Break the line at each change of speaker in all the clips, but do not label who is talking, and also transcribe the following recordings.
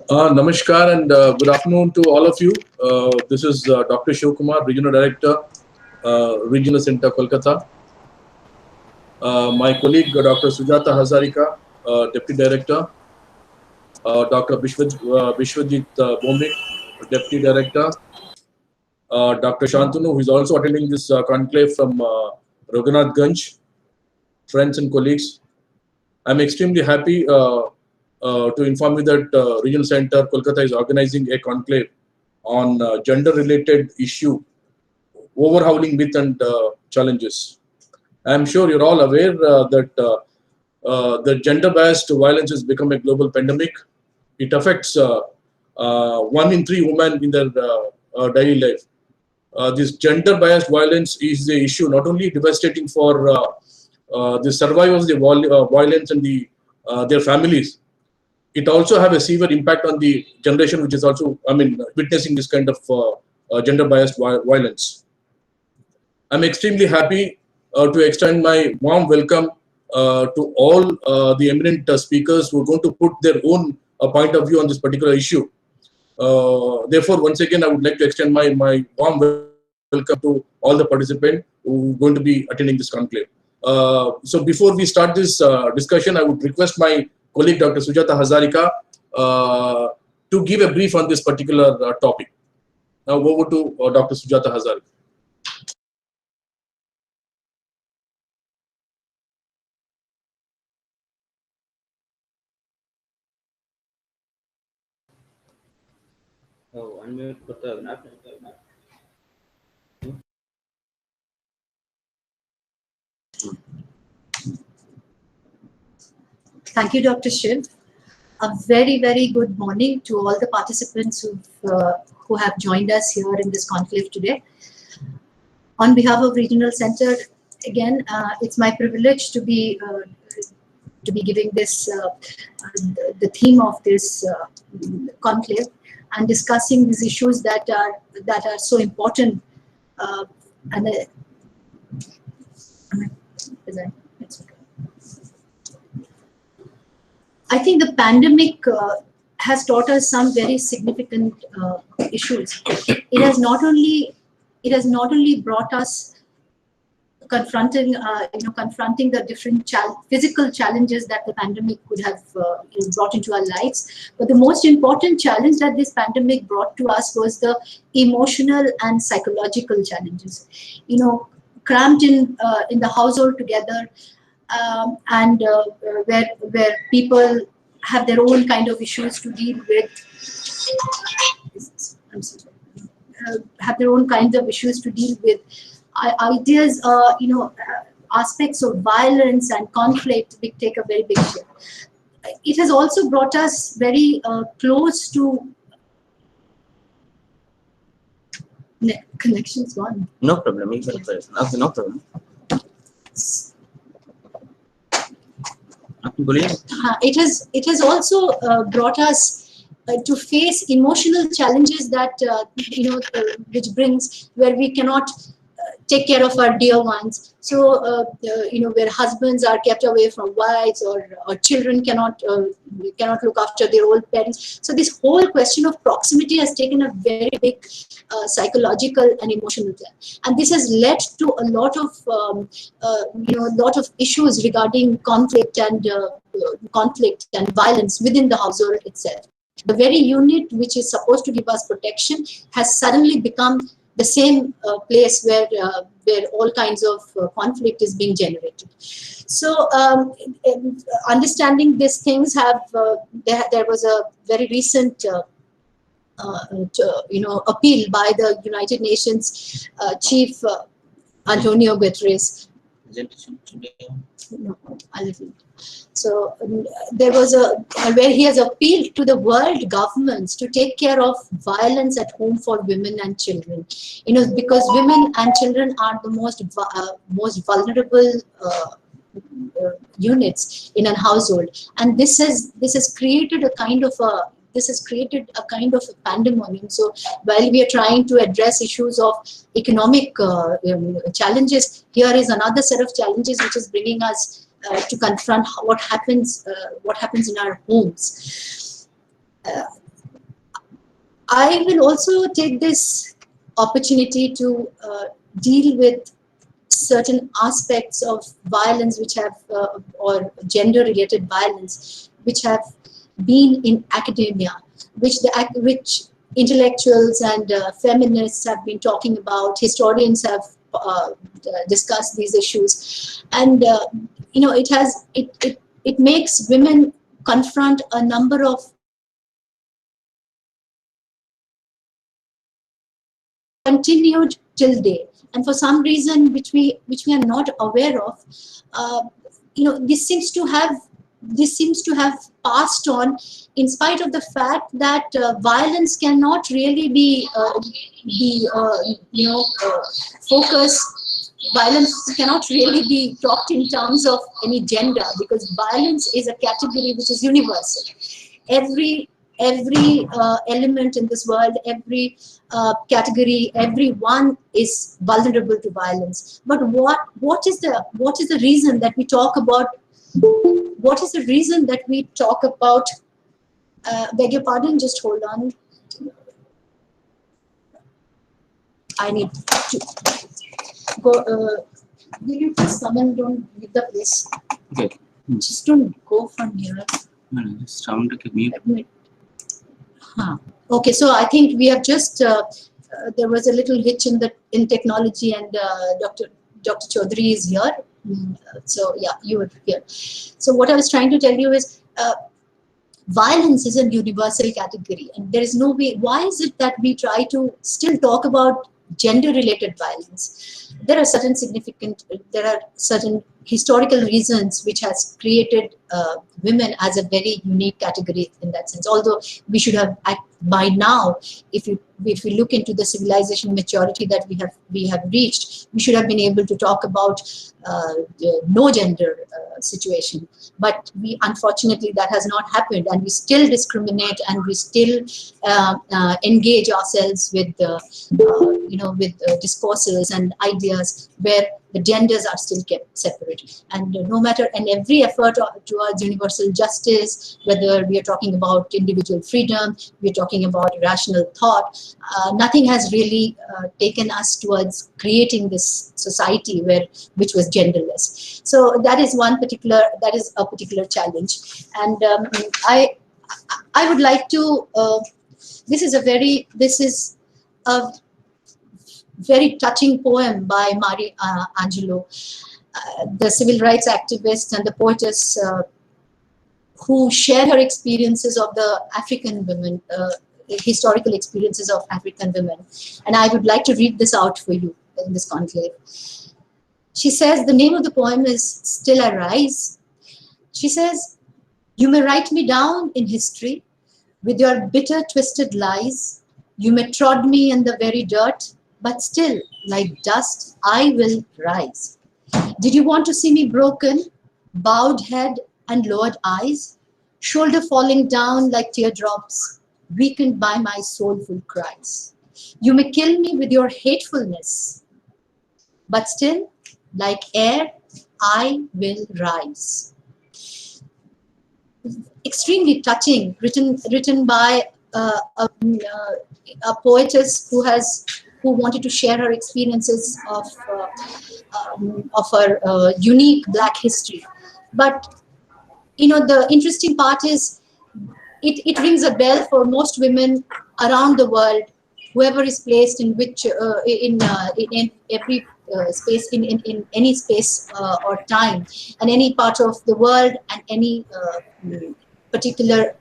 Namaskar and good afternoon to all of you. This is Dr. Shiv Kumar, Regional Director, Regional Center, Kolkata. My colleague, Dr. Sujata Hazarika, Deputy Director, Dr. Bishwajit Bomik, Deputy Director, Dr. Shantanu, who is also attending this conclave from Raghunath Ganj, friends and colleagues. I'm extremely happy to inform you that Regional Center Kolkata is organizing a conclave on gender-related issue, overhauling myth and challenges. I'm sure you're all aware that the gender-biased violence has become a global pandemic. It affects 1 in 3 women in their daily life. This gender-biased violence is the issue not only devastating for the survivors of the violence and their families. It also have a severe impact on the generation which is also, witnessing this kind of gender-biased violence. I'm extremely happy to extend my warm welcome to all the eminent speakers who are going to put their own point of view on this particular issue. Therefore, once again, I would like to extend my warm welcome to all the participants who are going to be attending this conclave. So before we start this discussion, I would request my colleague, Dr. Sujata Hazarika, to give a brief on this particular topic. Now over to Dr. Sujata Hazarika.
Unmute করতে হবে না।
Thank you, Dr. Shiv. A very, very good morning to all the participants who have joined us here in this conclave today. On behalf of Regional Center, again, it's my privilege to be giving this the theme of this conclave and discussing these issues that are so important. I think the pandemic has taught us some very significant issues. It has not only brought us confronting the different physical challenges that the pandemic could have brought into our lives, but the most important challenge that this pandemic brought to us was the emotional and psychological challenges. Cramped in the household together. And where people have their own kind of issues to deal with. Have their own kinds of issues to deal with. Ideas, aspects of violence and conflict take a very big share. It has also brought us very close to. Connections gone.
No problem. No problem.
It has also brought us to face emotional challenges that which brings where we cannot take care of our dear ones. So where husbands are kept away from wives, or children cannot look after their old parents. So this whole question of proximity has taken a very big psychological and emotional toll, and this has led to a lot of issues regarding conflict and violence within the household itself. The very unit which is supposed to give us protection has suddenly become the same place where all kinds of conflict is being generated. So understanding these things there was a very recent appeal by the United Nations Chief Antonio Guterres. No, a little. So there was where he has appealed to the world governments to take care of violence at home for women and children. Because women and children are the most vulnerable units in a household, and this has created a kind of a pandemonium. So while we are trying to address issues of economic challenges, here is another set of challenges which is bringing us to confront what happens in our homes. I will also take this opportunity to deal with certain aspects of violence which have, or gender-related violence, which have been in academia, which intellectuals and feminists have been talking about, historians have discussed these issues, and it makes women confront a number of continued till date, and for some reason which we are not aware of, uh, this seems to have passed on, in spite of the fact that violence cannot really be focused. Violence cannot really be talked in terms of any gender, because violence is a category which is universal. Every element in this world, every category, everyone is vulnerable to violence. But what is the reason that we talk about? What is the reason that we talk about? Beg your pardon. Just hold on. I need to go. Will you please come and don't leave the place?
Okay.
Just don't go from here.
No, just round to mute.
Okay, so I think we have just there was a little hitch in technology, and Dr. Chaudhary is here. So yeah, you were here. So what I was trying to tell you is, violence is a universal category, and there is no way. Why is it that we try to still talk about gender-related violence? There are certain historical reasons which has created women as a very unique category in that sense. Although we should have, by now, if you look into the civilization maturity that we have reached, we should have been able to talk about no gender situation. But unfortunately, that has not happened, and we still discriminate, and we still engage ourselves with discourses and ideas where the genders are still kept separate. And no matter, and every effort towards universal justice, whether we are talking about individual freedom, we are talking about rational thought, nothing has really taken us towards creating this society which was genderless. So that is a particular challenge. And I would like to, this is a very touching poem by Mari Angelou, the civil rights activist and the poetess who share her experiences of the African women, historical experiences of African women. And I would like to read this out for you in this conclave. She says, the name of the poem is Still I Rise. She says, you may write me down in history with your bitter, twisted lies. You may trod me in the very dirt, but still, like dust, I will rise. Did you want to see me broken, bowed head and lowered eyes, shoulder falling down like teardrops, weakened by my soulful cries? You may kill me with your hatefulness, but still, like air, I will rise. Extremely touching, written by a poetess who wanted to share her experiences of her unique Black history. But the interesting part is, it rings a bell for most women around the world, whoever is placed in which in every space, in any space or time, and any part of the world, and any particular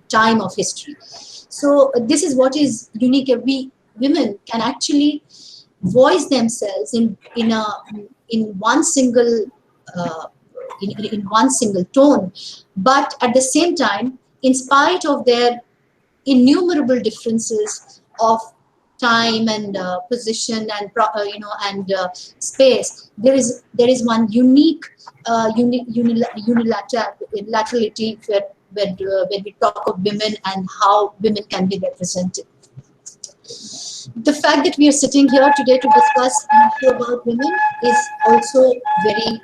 time of history. So this is what is unique. We women can actually voice themselves in one single in one single tone, but at the same time, in spite of their innumerable differences of time and position and space, there is one unique unilaterality when we talk of women and how women can be represented. The fact that we are sitting here today to discuss an issue about women is also very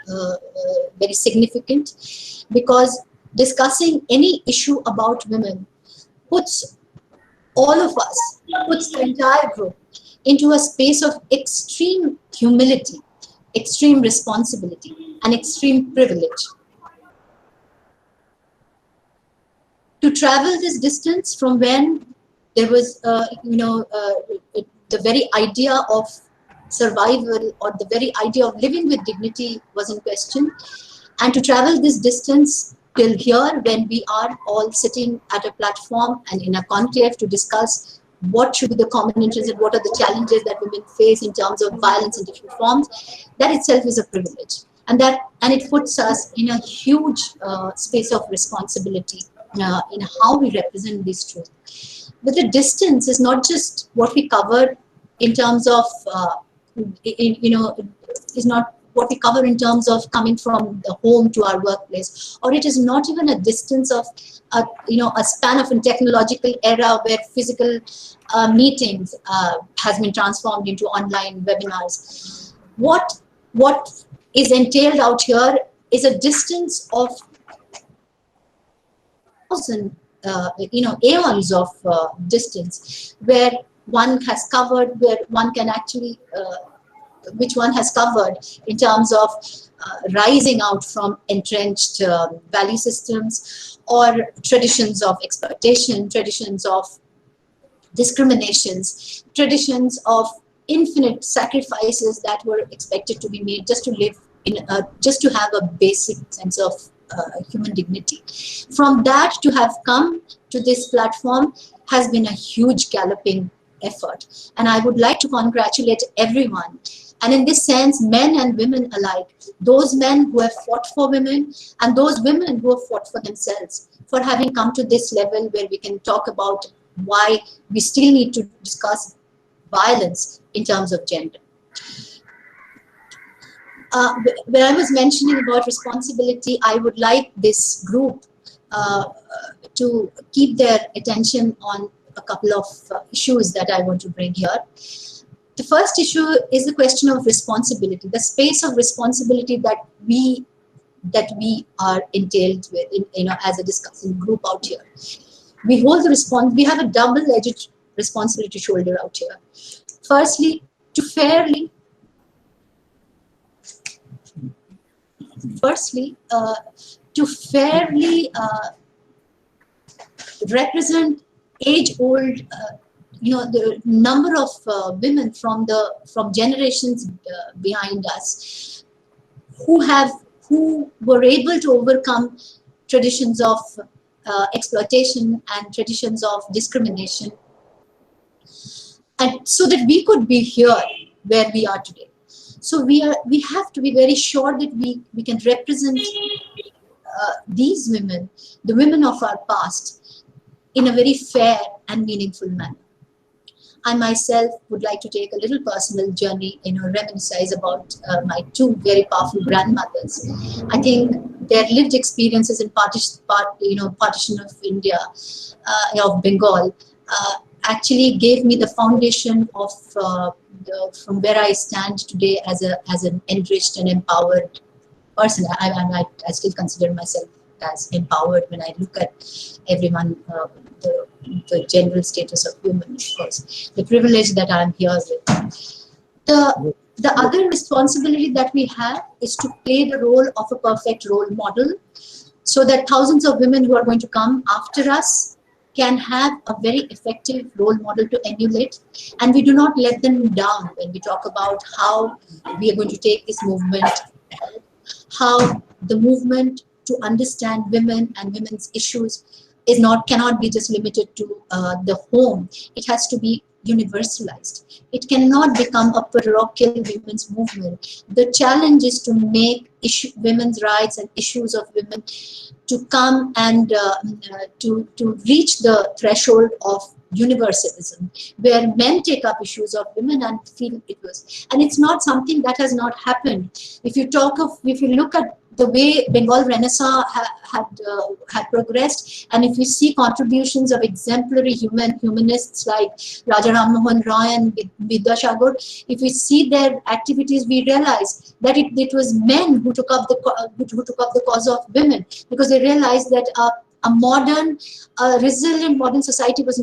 significant, because discussing any issue about women puts all of us, puts the entire group into a space of extreme humility, extreme responsibility, and extreme privilege. To travel this distance from when there was, the very idea of survival or the very idea of living with dignity was in question, and to travel this distance till here when we are all sitting at a platform and in a conclave to discuss what should be the common interests and what are the challenges that women face in terms of violence in different forms, that itself is a privilege. And it puts us in a huge space of responsibility in how we represent these truths. But the distance is not just what we cover in terms of, is not what we cover in terms of coming from the home to our workplace, or it is not even a distance of a span of a technological era where physical meetings has been transformed into online webinars. What is entailed out here is a distance of thousand aeons of distance, where one has covered, where one can actually which one has covered in terms of rising out from entrenched value systems or traditions of exploitation, traditions of discriminations, traditions of infinite sacrifices that were expected to be made just to live just to have a basic sense of human dignity. From that to have come to this platform has been a huge galloping effort, and I would like to congratulate everyone. And in this sense, men and women alike, those men who have fought for women and those women who have fought for themselves, for having come to this level where we can talk about why we still need to discuss violence in terms of gender. When I was mentioning about responsibility, I would like this group to keep their attention on a couple of issues that I want to bring here. The first issue is the question of responsibility, the space of responsibility that we are entailed with, as a discussing group out here. We hold the we have a double-edged responsibility shoulder out here. Firstly, to fairly represent age-old, the number of women from generations behind us who were able to overcome traditions of exploitation and traditions of discrimination, and so that we could be here where we are today. So we have to be very sure that we can represent these women, the women of our past, in a very fair and meaningful manner. I myself would like to take a little personal journey, reminisce about my two very powerful grandmothers. I think their lived experiences in partition of India, of Bengal, actually gave me the foundation of from where I stand today as an enriched and empowered person. I still consider myself as empowered when I look at everyone, the general status of women, of course, the privilege that I'm here with. The other responsibility that we have is to play the role of a perfect role model, so that thousands of women who are going to come after us can have a very effective role model to emulate, and we do not let them down when we talk about how we are going to take this movement ahead, how the movement to understand women and women's issues cannot be just limited to the home. It has to be universalized. It cannot become a parochial women's movement. The challenge is to make women's rights and issues of women to come and to reach the threshold of universalism, where men take up issues of women and feel it was. And it's not something that has not happened. If you look at the way Bengal Renaissance had progressed, and if you see contributions of exemplary humanists like Raja Ram Mohan Roy and Vidyasagar, if we see their activities, we realize that it was men who took up the cause of women, because they realized that a resilient modern society was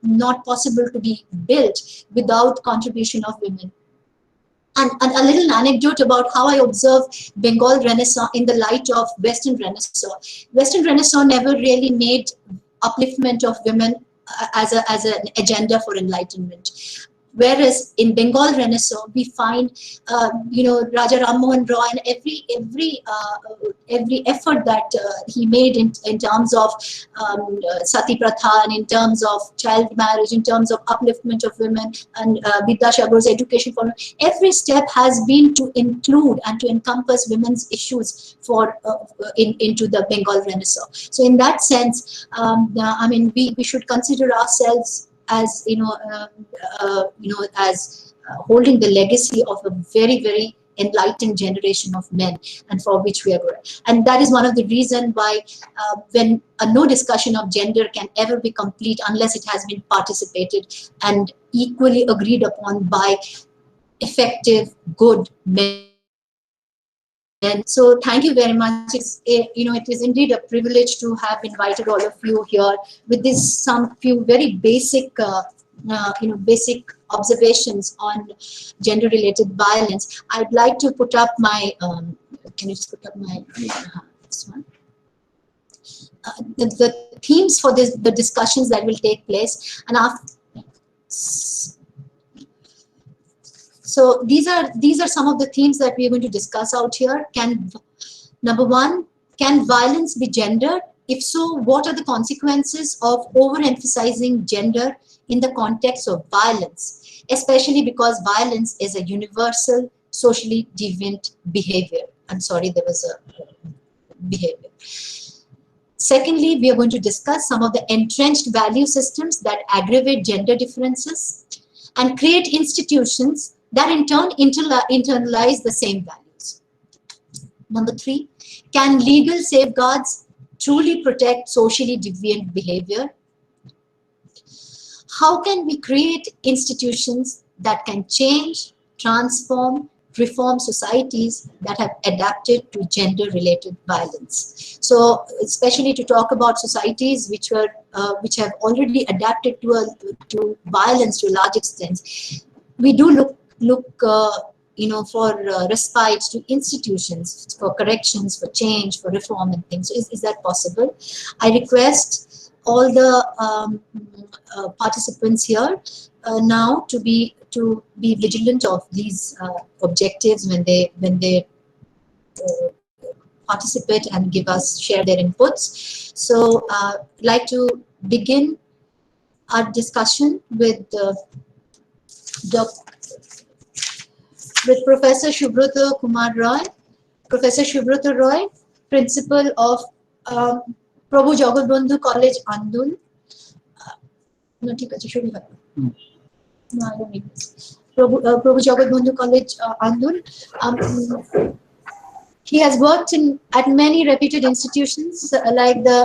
not possible to be built without contribution of women. And a little anecdote about how I observe Bengal Renaissance in the light of Western Renaissance. Western Renaissance never really made upliftment of women as an agenda for enlightenment. Whereas in Bengal Renaissance, we find, Raja Ram Mohan Roy and every effort that he made in terms of Sati Pratha and in terms of child marriage, in terms of upliftment of women and Vidyasagar's education for every step has been to include and to encompass women's issues for into the Bengal Renaissance. So in that sense, we should consider ourselves as as holding the legacy of a very, very enlightened generation of men, and for which we are going. And that is one of the reasons why when no discussion of gender can ever be complete unless it has been participated and equally agreed upon by effective, good men. So thank you very much. It is indeed a privilege to have invited all of you here with this some few very basic basic observations on gender-related violence. I'd like to put up my. Can you just put up my this one? The themes for the discussions that will take place, and after. So these are some of the themes that we are going to discuss out here. Number one, can violence be gendered? If so, what are the consequences of overemphasizing gender in the context of violence, especially because violence is a universal, socially deviant behavior? I'm sorry, there was a behavior. Secondly, we are going to discuss some of the entrenched value systems that aggravate gender differences and create institutions that in turn internalize the same values. Number three, can legal safeguards truly protect socially deviant behavior? How can we create institutions that can change, transform, reform societies that have adapted to gender-related violence? So, especially to talk about societies which have already adapted to violence to a large extent, we do look for respite to institutions, for corrections, for change, for reform and things. So is that possible? I request all the participants here now to be vigilant of these objectives when they participate and share their inputs. So I'd like to begin our discussion with Professor Subhrata Kumar Roy. Professor Subhrata Roy, principal of Prabhu Jagat Bandhu College, Andun. No, ঠিক আছে, শুরু হয়। No, I don't need this. Prabhu Jagat Bandhu College, Andun. He has worked at many reputed institutions like the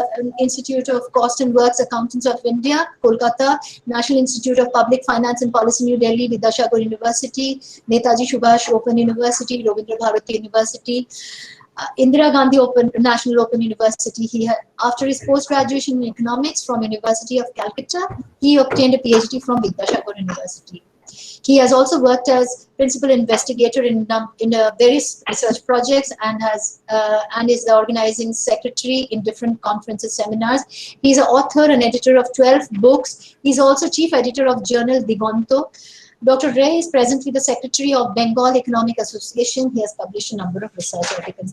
Institute of Cost and Works Accountants of India, Kolkata, National Institute of Public Finance and Policy, New Delhi, Vidyasagar University, Netaji Subhash Open University, Rabindra Bharati University, Indira Gandhi National Open University. After his post-graduation in economics from University of Calcutta, he obtained a PhD from Vidyasagar University. He has also worked as principal investigator in various research projects and is the organizing secretary in different conferences, seminars. He's an author and editor of 12 books. He's also chief editor of journal Digonto. Dr. Ray is presently the secretary of Bengal Economic Association. He has published a number of research articles.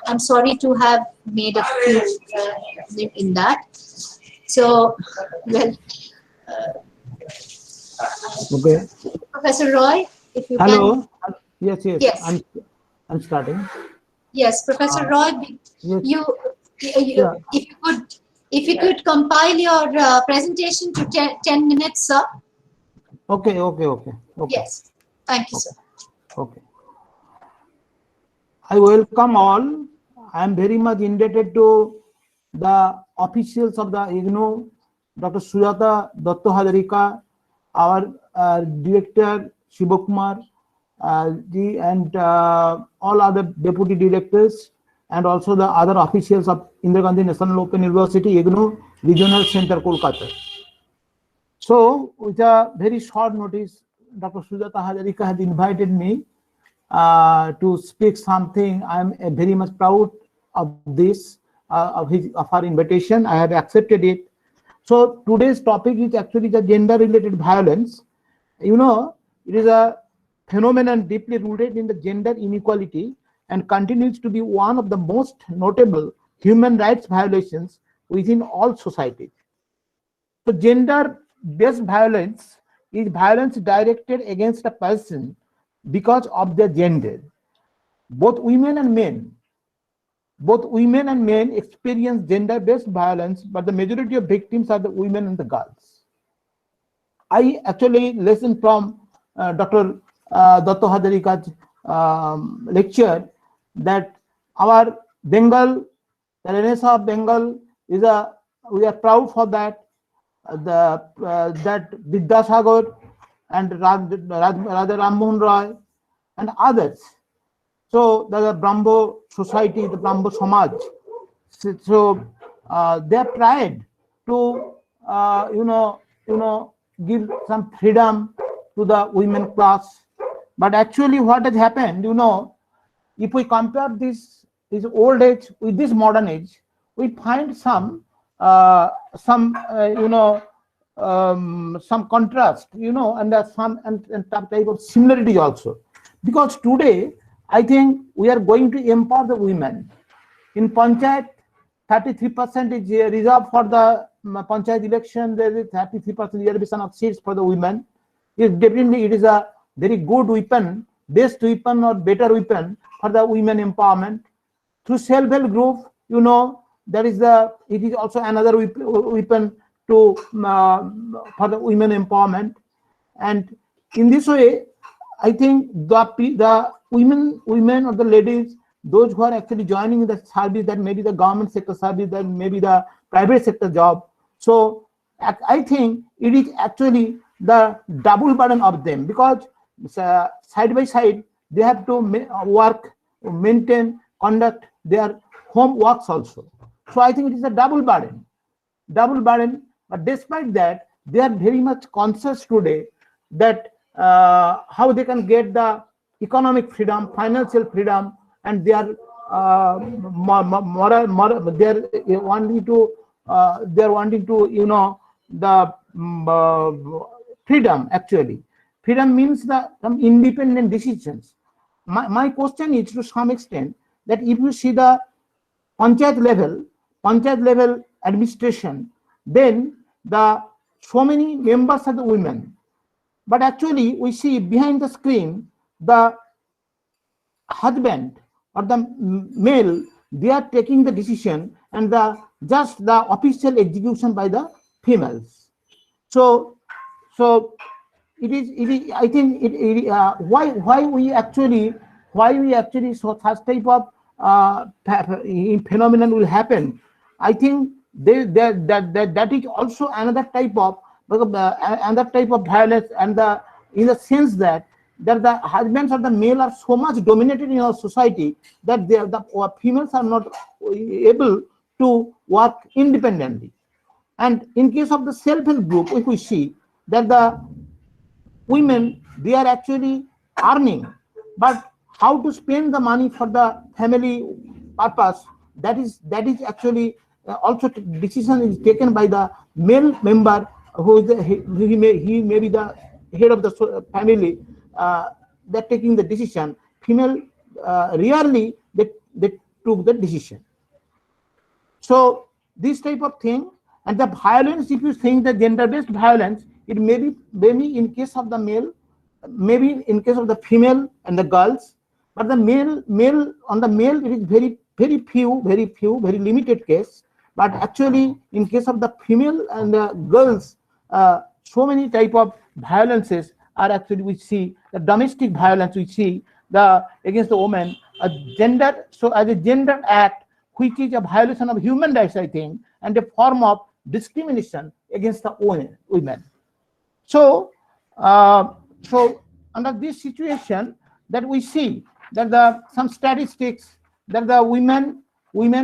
I'm sorry to have made a few in that. So, well.
Okay.
Professor Roy, if you
Hello.
can.
Yes. I'm starting.
Yes, Professor Roy,
yes.
if you could compile your presentation to 10 minutes, sir.
Okay.
Yes, thank you, sir.
Okay. I welcome all. I am very much indebted to the officials of the IGNOU, Dr. Sujata Datta Hazarika, our director Shivakumar ji, and all other deputy directors, and also the other officials of Indira Gandhi National Open University, IGNOU Regional Center, Kolkata. So, with a very short notice, Dr. Sujata Hazarika has invited me to speak something. I am very much proud of this, of her invitation. I have accepted it. So today's topic is actually the gender-related violence. You know, it is a phenomenon deeply rooted in the gender inequality and continues to be one of the most notable human rights violations within all societies. So gender-based violence is violence directed against a person because of their gender. Both women and men experience gender-based violence, but the majority of victims are the women and the girls. I actually listened from Dr. Datta Hazarika's lecture that our Bengal, the Renaissance of Bengal we are proud for that. That Vidyasagar and Radha Ram Mohan Roy and others. So the Brahmo society, the Brahmo Samaj. So they are tried to give some freedom to the women class. But actually, what has happened, if we compare this old age with this modern age, we find some some contrast, and some and type of similarity also, because today I think we are going to empower the women. In Panchayat, 33% is reserved for the Panchayat election. There is 33% reservation of seats for the women. Definitely, it is a very good weapon, best weapon or better weapon for the women empowerment. Through self-help group, it is also another weapon to for the women empowerment. And in this way, I think the women or the ladies, those who are actually joining the service, that maybe the government sector service, that maybe the private sector job. So I think it is actually the double burden of them, because side by side they have to work, maintain, conduct their home works also. So I think it is a double burden. But despite that, they are very much conscious today that how they can get the economic freedom, financial freedom, and they are they are wanting to the freedom. Actually, freedom means some independent decisions. My question is, to some extent, that if you see the panchayat level administration, then so many members are the women. But actually, we see behind the screen, the husband or the male, they are taking the decision, and just the official execution by the females. So it is. I think why we actually so such type of phenomenon will happen. I think that is also another type of violence, and in the sense that the husbands or the male are so much dominated in our society that the females are not able to work independently. And in case of the self-help group, if we see that the women, they are actually earning, but how to spend the money for the family purpose, that is actually also decision is taken by the male member, who is he may be the head of the family. They're taking the decision. Female rarely they took the decision. So this type of thing, and the violence, if you think the gender-based violence, it may be in case of the male, maybe in case of the female and the girls, but the male it is very few, very limited case. But actually, in case of the female and the girls, so many type of violences are actually, we see the domestic violence, we see against the woman, as a gender act, which is a violation of human rights, I think, and a form of discrimination against the women. So under this situation, that we see that some statistics that the women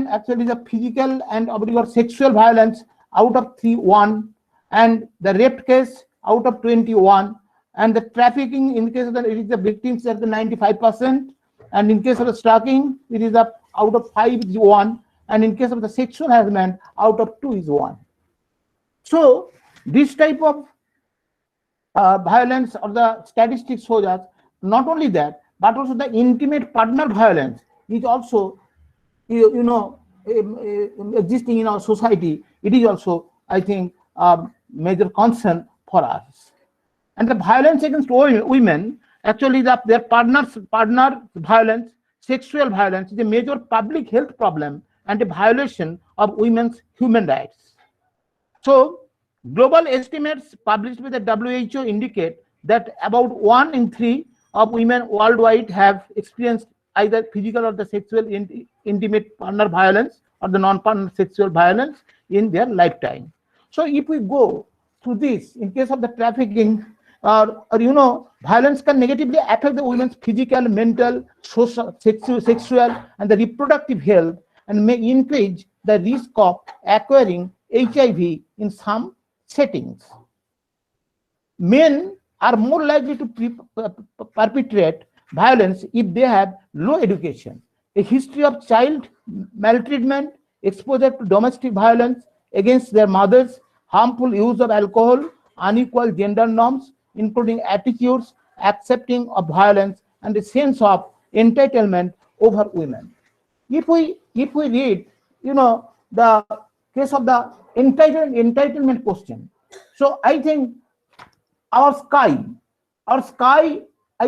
actually, the physical and sexual violence, out of 1, and the rape case out of 21, and the trafficking in case of the victims at the 95%, and in case of the stalking it is up out of 5 is 1, and in case of the sexual harassment out of 2 is 1. So this type of violence or the statistics shows us not only that, but also the intimate partner violence is also existing in our society. It is also, I think, a major concern for us. And the violence against women, actually their partner violence, sexual violence is a major public health problem and a violation of women's human rights. So global estimates published by the WHO indicate that about 1 in 3 of women worldwide have experienced either physical or the sexual intimate partner violence or the non-partner sexual violence in their lifetime. So if we go through this, in case of the trafficking, violence can negatively affect the women's physical, mental, social, sexual, and the reproductive health, and may increase the risk of acquiring HIV in some settings. Men are more likely to perpetrate violence if they have low education, a history of child maltreatment, exposure to domestic violence against their mothers, harmful use of alcohol, unequal gender norms, including attitudes accepting of violence, and a sense of entitlement over women. If we read, the case of the entitlement question, so I think our sky, I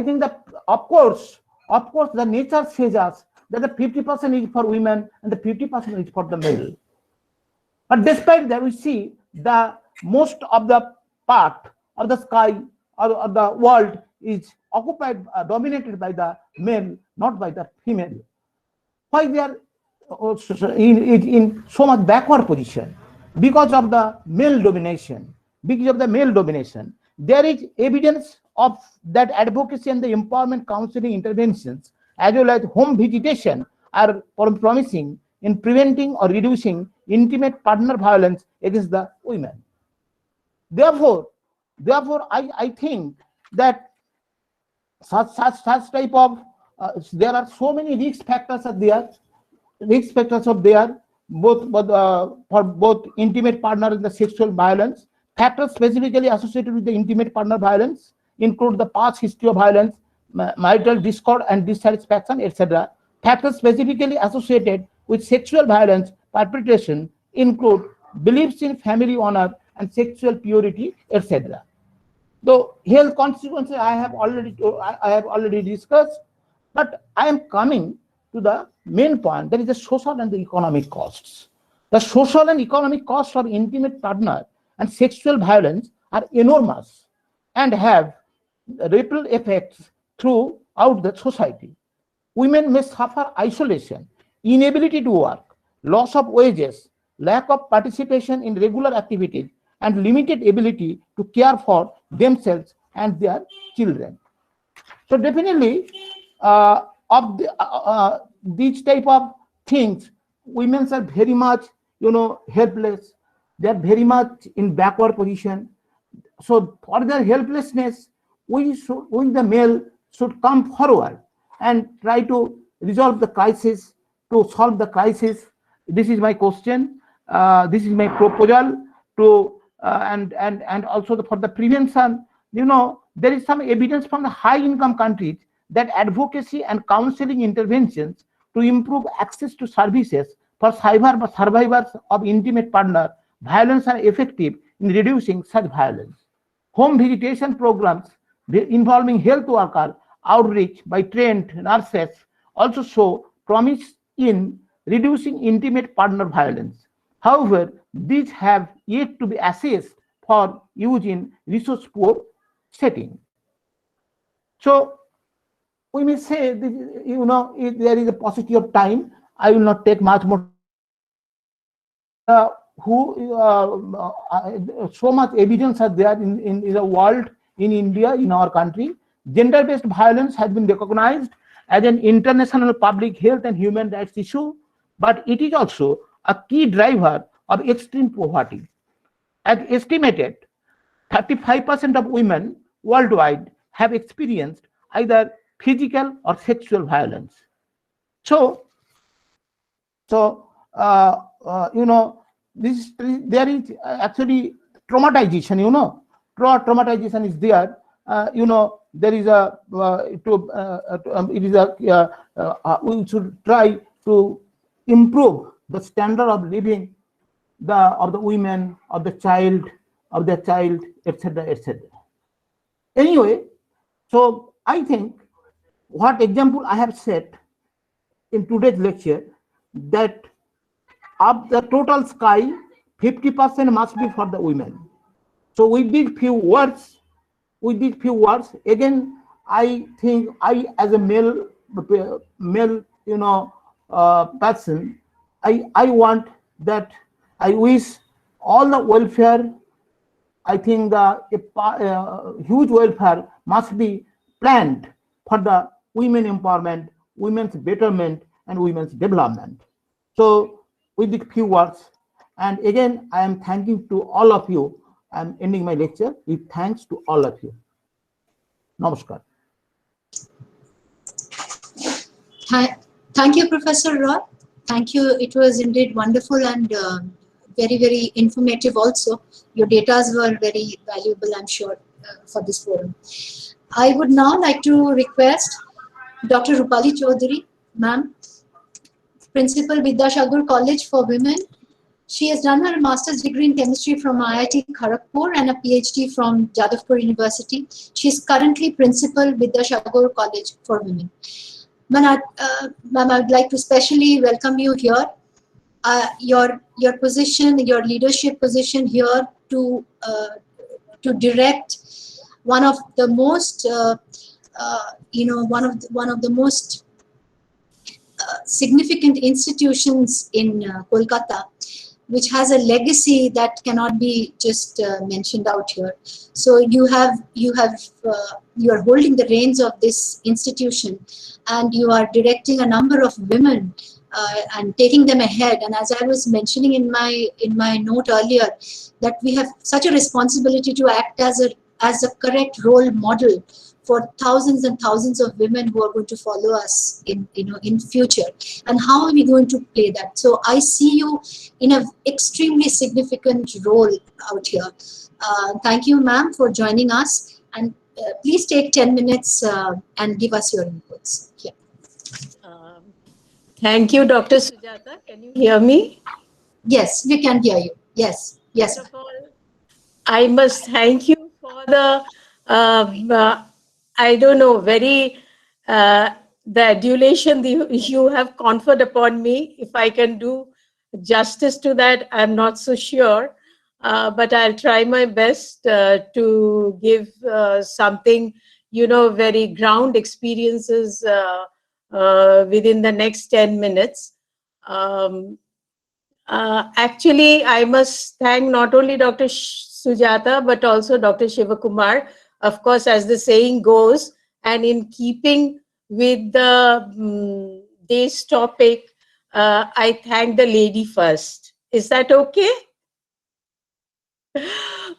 think that of course the nature says us that the 50% is for women and the 50% is for the male. But despite that, we see the most of the part of the sky or the world is occupied, dominated by the male, not by the female. Why they are in so much backward position? Because of the male domination. There is evidence of that advocacy and the empowerment counseling interventions as well as home visitation are promising in preventing or reducing intimate partner violence against the women. Therefore, I think that such type of there are so many risk factors are there. For both intimate partner and the sexual violence. Factors specifically associated with the intimate partner violence include the past history of violence, marital discord and dissatisfaction, etc. Factors specifically associated with sexual violence perpetration include beliefs in family honor and sexual purity, etc. The health consequences I have already discussed, but I am coming to the main point, that is the social and the economic costs. The social and economic costs of intimate partner and sexual violence are enormous and have ripple effects throughout the society. Women may suffer isolation, inability to work, loss of wages, lack of participation in regular activities, and limited ability to care for themselves and their children. So definitely, these type of things, women are very much, helpless. They are very much in backward position. So for their helplessness, we the male should come forward and try to resolve the crisis, to solve the crisis. This is my question. This is my proposal to and also for the prevention. There is some evidence from the high-income countries that advocacy and counseling interventions to improve access to services for survivors of intimate partner violence are effective in reducing such violence. Home visitation programs involving health worker outreach by trained nurses also show promise in reducing intimate partner violence. However, these have yet to be assessed for use in resource-poor setting. So we may say, if there is a paucity of time, I will not take much more. So much evidence are there in the world, in India, in our country. Gender-based violence has been recognized as an international public health and human rights issue, but it is also a key driver of extreme poverty. As estimated, 35% of women worldwide have experienced either physical or sexual violence. So, there is actually traumatization. Traumatization is there. There is we should try to improve the standard of living of the women, of the child, etc., etc. Anyway, so I think what example I have set in today's lecture, that of the total sky, 50% must be for the women. So with these few words, again, I think I, as a male, person, I want that, I wish all the welfare, I think the huge welfare must be planned for the women empowerment, women's betterment, and women's development. So with the few words, and again, I am thanking to all of you. I am ending my lecture with thanks to all of you. Namaskar.
Thank you, Professor Roy. Thank you. It was indeed wonderful and very, very informative also. Your data were very valuable, I'm sure, for this forum. I would now like to request Dr. Rupali Chaudhary, ma'am, Principal Vidyasagar College for Women. She has done her master's degree in chemistry from IIT Kharagpur and a PhD from Jadavpur University. She is currently Principal Vidyasagar College for Women. Ma'am, I would like to specially welcome you here. Your position, your leadership position here to direct one of the most, one of the most significant institutions in Kolkata, which has a legacy that cannot be just mentioned out here. So you are holding the reins of this institution, and you are directing a number of women and taking them ahead. And as I was mentioning in my note earlier, that we have such a responsibility to act as a correct role model for thousands and thousands of women who are going to follow us in future. And how are we going to play that? So I see you in an extremely significant role out here. Thank you, ma'am, for joining us. And please take 10 minutes and give us your inputs. Yeah.
Thank you, Dr. Sujata. Can you hear me?
Yes, we can hear you. Yes. Yes.
First of all, I must thank you for the, I don't know, very, the adulation you have conferred upon me. If I can do justice to that, I'm not so sure. But I'll try my best to give something, very ground experiences within the next 10 minutes. Actually, I must thank not only Dr. Sujata, but also Dr. Shivakumar, of course, as the saying goes, and in keeping with the day's topic, I thank the lady first. Is that okay?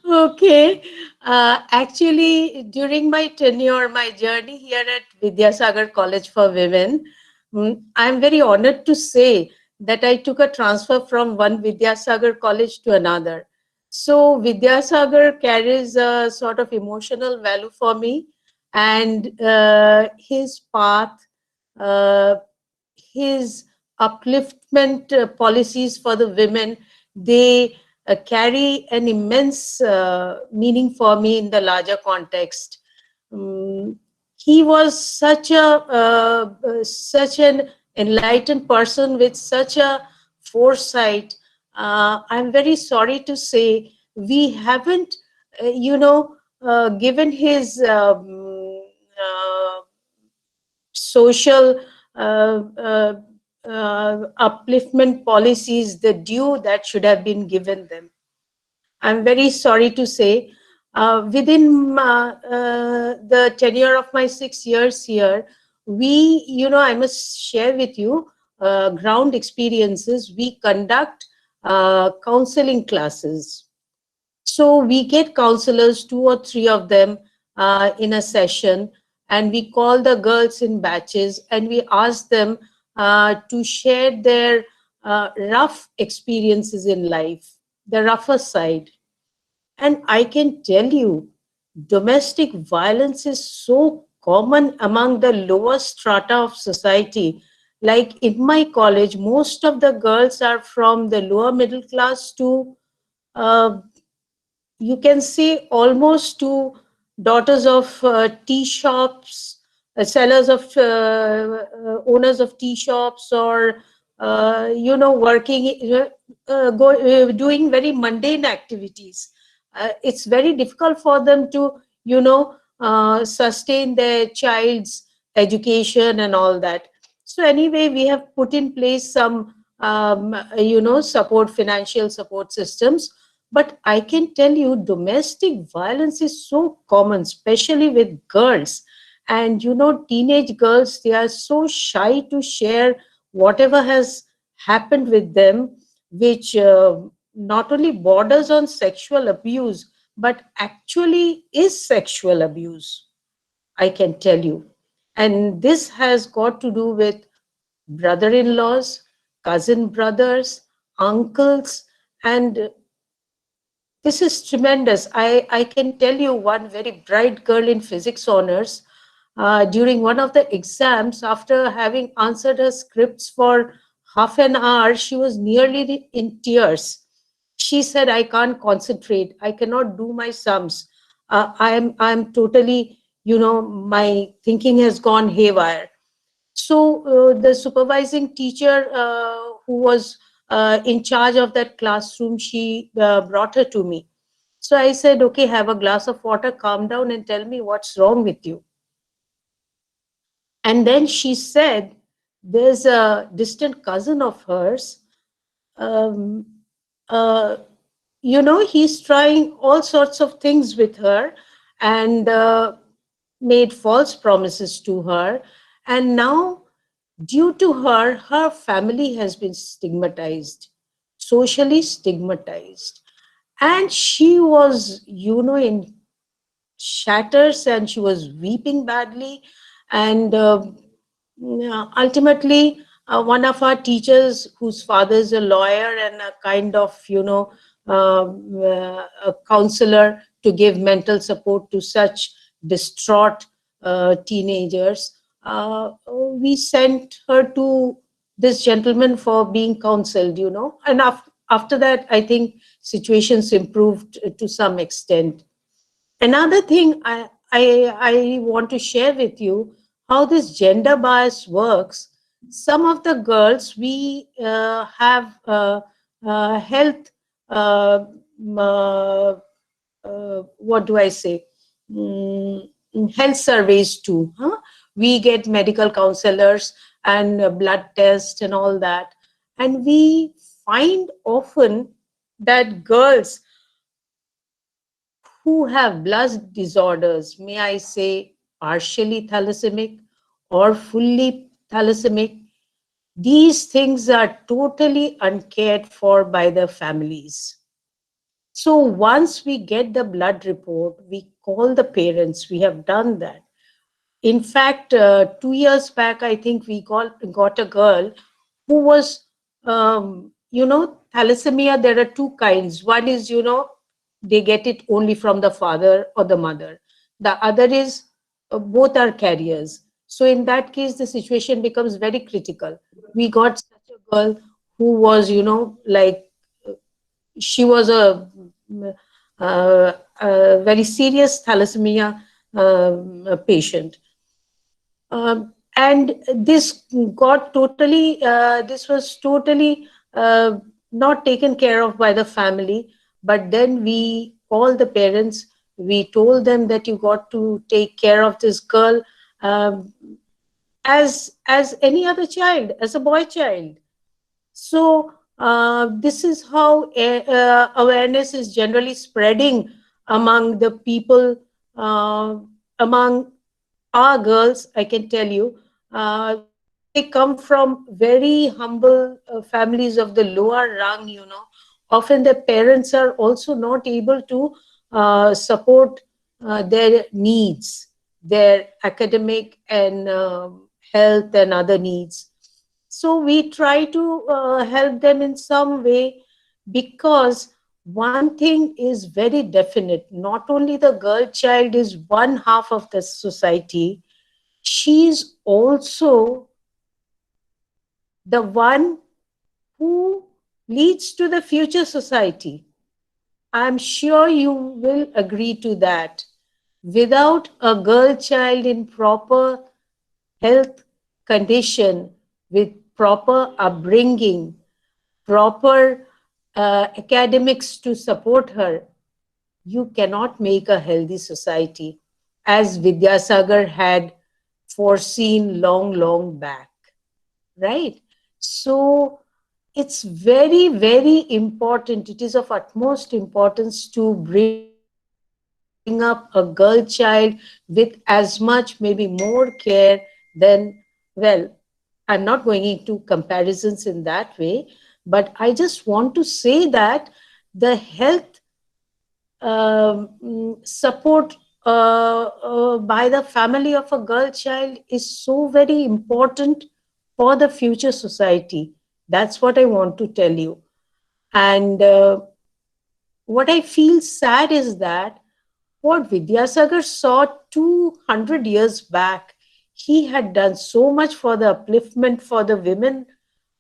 Okay. Actually, during my tenure, my journey here at Vidyasagar College for Women, I'm very honored to say that I took a transfer from one Vidyasagar college to another. So Vidyasagar carries a sort of emotional value for me, and his path, his upliftment policies for the women, they carry an immense meaning for me in the larger context. He was such an enlightened person with such a foresight. I'm very sorry to say we haven't, given his social upliftment policies the due that should have been given them. I'm very sorry to say, within the tenure of my 6 years here, we, I must share with you ground experiences. We conduct counseling classes. So we get counselors, two or three of them in a session, and we call the girls in batches and we ask them to share their rough experiences in life, the rougher side. And I can tell you, domestic violence is so common among the lower strata of society. Like in my college, most of the girls are from the lower middle class to uh, you can say almost to daughters of tea shops, sellers of owners of tea shops, or working, doing very mundane activities. It's very difficult for them to sustain their child's education and all that. So anyway, we have put in place some support, financial support systems, but I can tell you, domestic violence is so common, especially with girls. And teenage girls, they are so shy to share whatever has happened with them, which not only borders on sexual abuse, but actually is sexual abuse, I can tell you. And this has got to do with brother in laws, cousin brothers, uncles, and this is tremendous. I can tell you one very bright girl in physics honors. During one of the exams, after having answered her scripts for half an hour, she was nearly in tears. She said, "I can't concentrate. I cannot do my sums. I'm totally, my thinking has gone haywire." So the supervising teacher who was in charge of that classroom, she brought her to me. So I said, "Okay, have a glass of water, calm down, and tell me what's wrong with you." And then she said, "There's a distant cousin of hers. Um, uh, he's trying all sorts of things with her and made false promises to her. And now, due to her, her family has been stigmatized, socially stigmatized." And she was, in shatters, and she was weeping badly. And ultimately, one of our teachers, whose father is a lawyer and a kind of, a counselor to give mental support to such distraught teenagers, we sent her to this gentleman for being counseled, and after that, I think situations improved to some extent. Another thing I want to share with you how this gender bias works. Some of the girls, we have health, uh, uh, what do I say? Mm, Health surveys too. Huh? We get medical counselors and blood tests and all that. And we find often that girls who have blood disorders, may I say partially thalassemic or fully thalassemic, these things are totally uncared for by the families. So once we get the blood report, we call the parents. We have done that. In fact, 2 years back, I think we got a girl who was, thalassemia. There are two kinds. One is, they get it only from the father or the mother. The other is both are carriers. So in that case, the situation becomes very critical. We got such a girl who was, like she was a very serious thalassemia patient. And this was totally not taken care of by the family. But then we, all the parents, we told them that you got to take care of this girl um, as any other child, as a boy child. So this is how awareness is generally spreading among the people, among our girls, I can tell you, whether they come from very humble families of the lower rung, Often the parents are also not able to support their needs, their academic and health and other needs. So we try to help them in some way, because one thing is very definite: not only the girl child is one half of the society, she is also the one who leads to the future society. I'm sure you will agree to that. Without a girl child in proper health condition, with proper upbringing, proper academics to support her, you cannot make a healthy society, as Vidyasagar had foreseen long, long back, right? So it's very, very important. It is of utmost importance to bring up a girl child with as much, maybe more care than, well, I'm not going into comparisons in that way, but I just want to say that the health support by the family of a girl child is so very important for the future society. That's what I want to tell you. And what I feel sad is that what Vidyasagar saw 200 years back, he had done so much for the upliftment for the women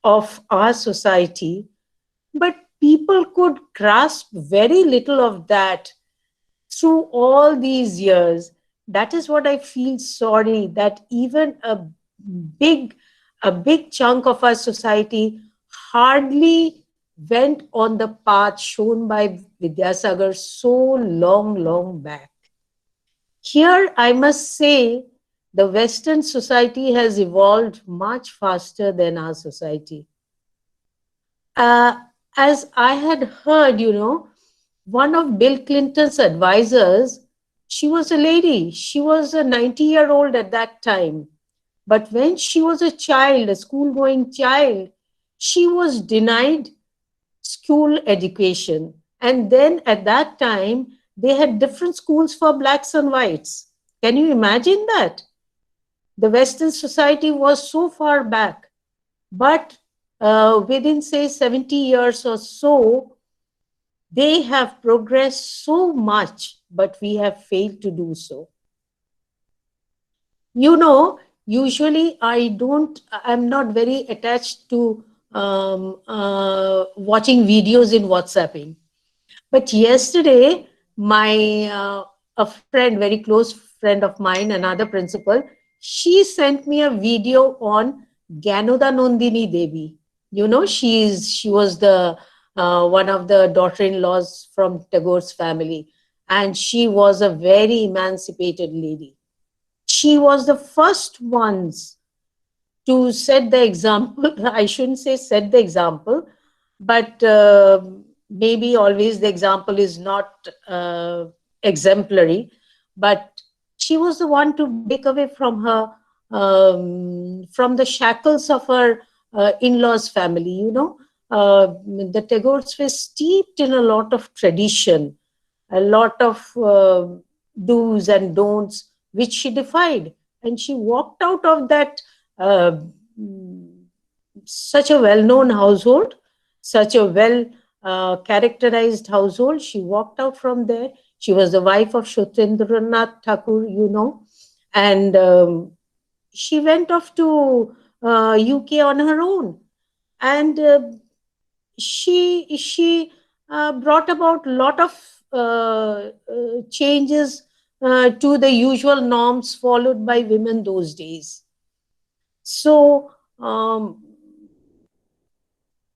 of our society, but people could grasp very little of that through all these years. That is what I feel sorry, that even big a big chunk of our society hardly went on the path shown by Vidyasagar so long, long back. Here, I must say, the Western society has evolved much faster than our society. Uh, as I had heard, one of Bill Clinton's advisors, she was a lady. She was a 90-year-old at that time. But when she was a child, a school going child, she was denied school education. And then at that time, they had different schools for blacks and whites. Can you imagine that? The Western society was so far back. But within, say, 70 years or so, they have progressed so much, but we have failed to do so. Usually I'm not very attached to watching videos in WhatsApping. But yesterday, my a friend, very close friend of mine, another principal, she sent me a video on Ganoda Nandini Devi. She was the one of the daughter-in-laws from Tagore's family, and she was a very emancipated lady. She was the first ones to set the example. I shouldn't say set the example, but maybe always the example is not exemplary. But she was the one to break away from her, from the shackles of her in-laws family. The Tagores were steeped in a lot of tradition, a lot of do's and don'ts, which she defied. And she walked out of that uh, such a well-known household, such a well characterized household. She walked out from there. She was the wife of Shotendranath Thakur, and she went off to UK on her own. And she brought about a lot of changes to the usual norms followed by women those days. So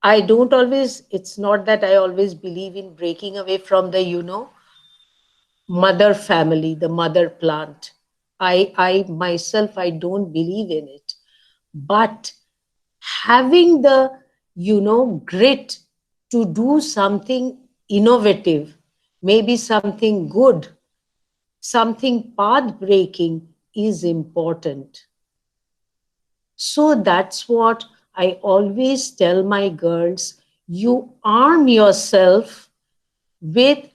I don't always, it's not that I always believe in breaking away from the, mother family, the mother plant. I myself, I don't believe in it. But having the, grit to do something innovative, maybe something good, something path breaking is important. So that's what I always tell my girls. you arm yourself with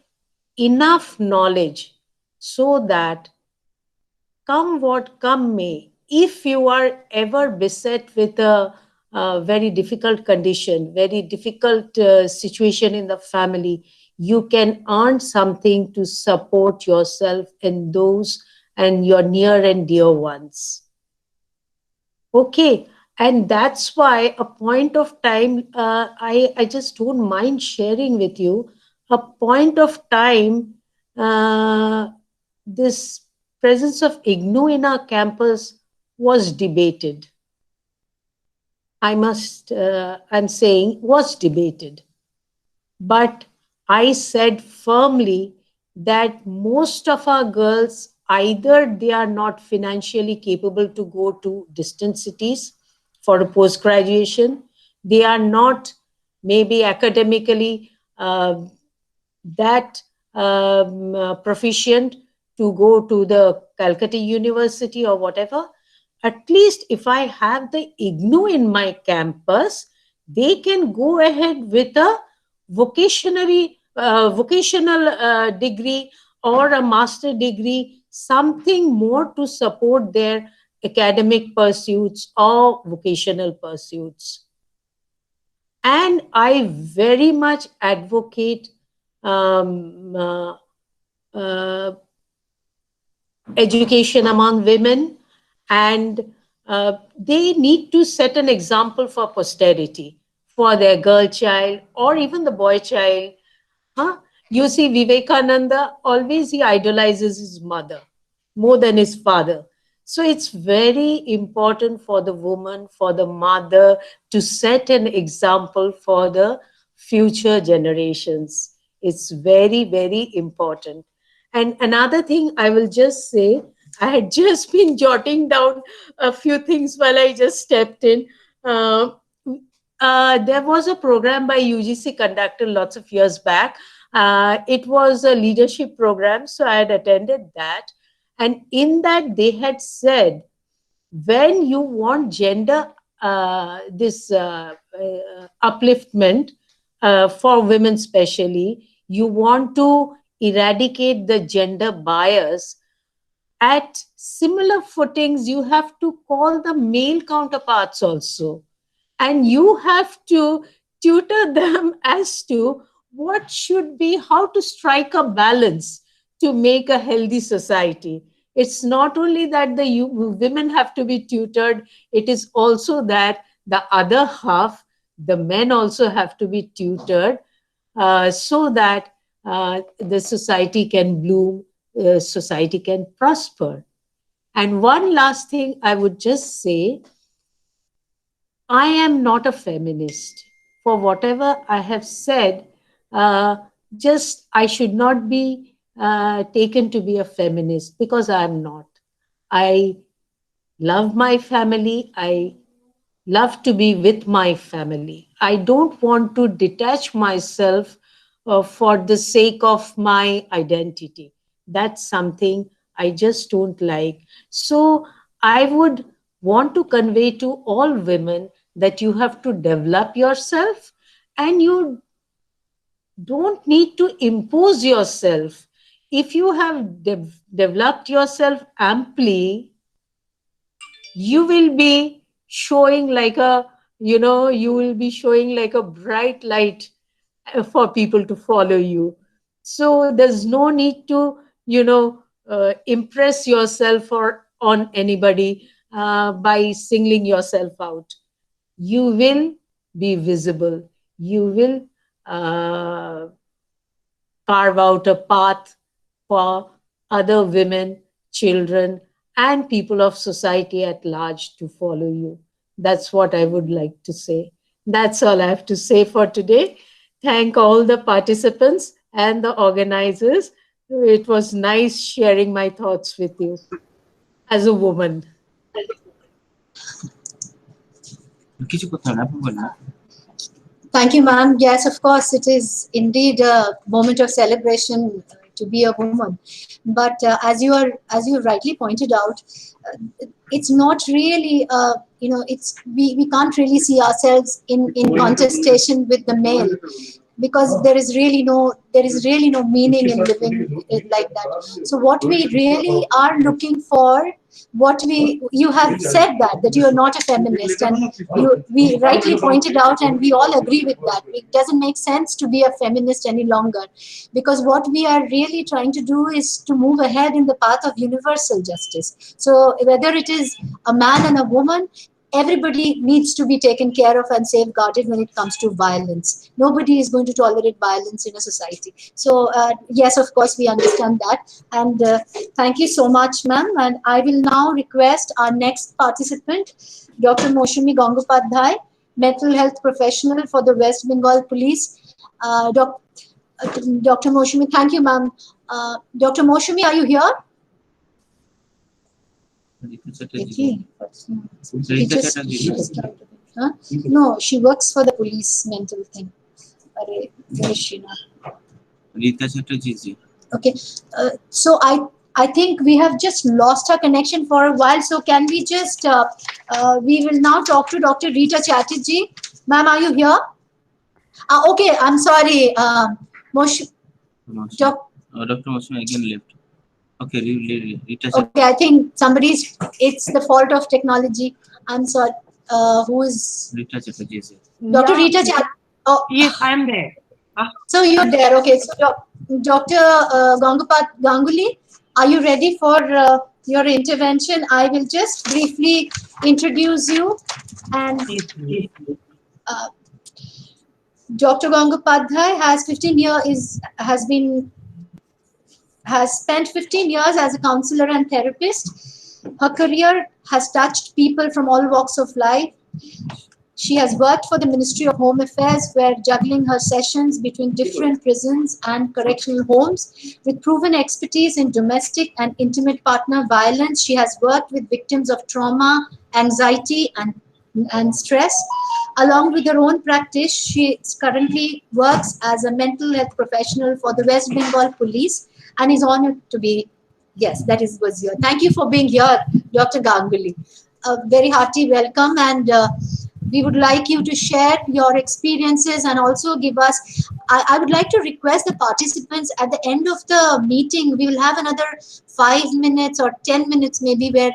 enough knowledge so that come what come may, if you are ever beset with a very difficult condition, very difficult situation in the family, you can earn something to support yourself and those and your near and dear ones. Okay, and that's why a point of time, I just don't mind sharing with you a point of time. This presence of IGNOU in our campus was debated. I'm saying was debated. But I said firmly that most of our girls, either they are not financially capable to go to distant cities for a post graduation, they are not maybe academically that proficient to go to the Calcutta University or whatever. At least if I have the IGNOU in my campus, they can go ahead with a vocational degree or a master degree, something more to support their academic pursuits or vocational pursuits. And I very much advocate um, uh, uh, education among women, and they need to set an example for posterity for their girl child or even the boy child. Huh? You see, Vivekananda always he idolizes his mother more than his father. So it's very important for the woman, for the mother to set an example for the future generations. It's very, very important. And another thing I will just say, I had just been jotting down a few things while I just stepped in. Uh, there was a program by UGC conducted lots of years back. It was a leadership program, so I had attended that. And in that, they had said, when you want gender, this upliftment for women, especially, you want to eradicate the gender bias. At similar footings, you have to call the male counterparts also, and you have to tutor them as to what should be, how to strike a balance to make a healthy society. It's not only that the women have to be tutored, it is also that the other half, the men also have to be tutored, so that the society can bloom, society can prosper. And one last thing I would just say, I am not a feminist. For whatever I have said, uh, just I should not be taken to be a feminist, because I am not. I love my family. I love to be with my family. I don't want to detach myself for the sake of my identity. That's something I just don't like. So I would want to convey to all women that you have to develop yourself, and you don't need to impose yourself. If you have developed yourself amply, you will be showing like a, you will be showing like a bright light for people to follow you. So there's no need to, impress yourself or on anybody by singling yourself out. You will be visible. You will uh, carve out a path for other women, children, and people of society at large to follow you. That's what I would like to say. That's all I have to say for today. Thank all the participants and the organizers. It was nice sharing my thoughts with you as a woman.
কিছু কথা না বলবেন না
Thank you, ma'am. Yes, of course, it is indeed a moment of celebration to be a woman. But as you rightly pointed out, it's not really it's we can't really see ourselves in contestation with the male, because there is really no meaning in living it like that. So what we really are looking for, you have said that you are not a feminist, and we rightly pointed out, and we all agree with that. It doesn't make sense to be a feminist any longer, because what we are really trying to do is to move ahead in the path of universal justice. So whether it is a man and a woman, everybody needs to be taken care of and safeguarded when it comes to violence. Nobody is going to tolerate violence in a society. So yes, of course, we understand that. And thank you so much, ma'am. And I will now request our next participant, Dr. Moshumi Gangopadhyay, mental health professional for the West Bengal Police. Dr. Moshumi, thank you, ma'am. Dr. Moshumi, are you here?
Rita
Huh? No, she works for the police mental thing. Where is she now?
Chatterjee ji.
Okay, so I think we have just lost our connection for a while. So can we just we will now talk to Dr. Rita Chatterjee. Ma'am, are you here? Okay, I'm sorry.
Dr. Moshmi again left. Okay, Rita.
Okay, I think it's the fault of technology. I'm sorry. Who is
Rita Chatterjee ji.
Dr. Rita Chatterjee? Oh,
Yes, I'm there.
so you're there. Okay, so Dr. Ganguly, are you ready for your intervention? I will just briefly introduce you. And uh, Dr. Gangopadhyay has spent 15 years as a counselor and therapist. Her career has touched people from all walks of life. She has worked for the Ministry of Home Affairs, where juggling her sessions between different prisons and correctional homes. With proven expertise in domestic and intimate partner violence, she has worked with victims of trauma, anxiety, and stress. Along with her own practice, she currently works as a mental health professional for the West Bengal Police and is honored to be, yes, was here. Thank you for being here, Dr. Ganguly. A very hearty welcome, and we would like you to share your experiences and also give us, I would like to request the participants at the end of the meeting, we will have another 5 minutes or 10 minutes maybe, where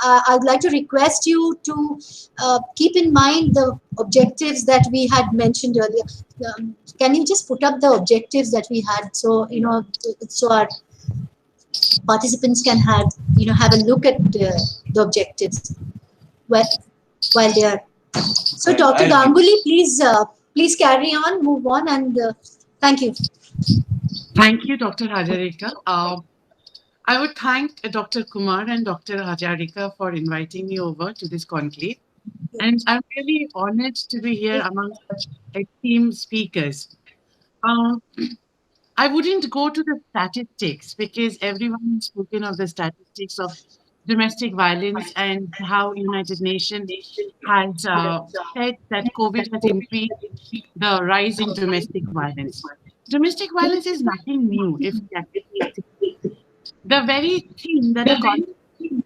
I'd like to request you to keep in mind the objectives that we had mentioned earlier. Can you just put up the objectives that we had, so so our participants can have a look at the objectives while they are. So Dr. Ganguly, please carry on, move on, and thank you.
Thank you, Dr. Hajarika. I would thank Dr. Kumar and Dr. Hajarika for inviting me over to this conclave. And I'm really honored to be here among such esteemed speakers. I wouldn't go to the statistics, because everyone has spoken of the statistics of domestic violence and how United Nations has said that COVID has increased the rise in domestic violence. Domestic violence is nothing new if we actually see. The very thing that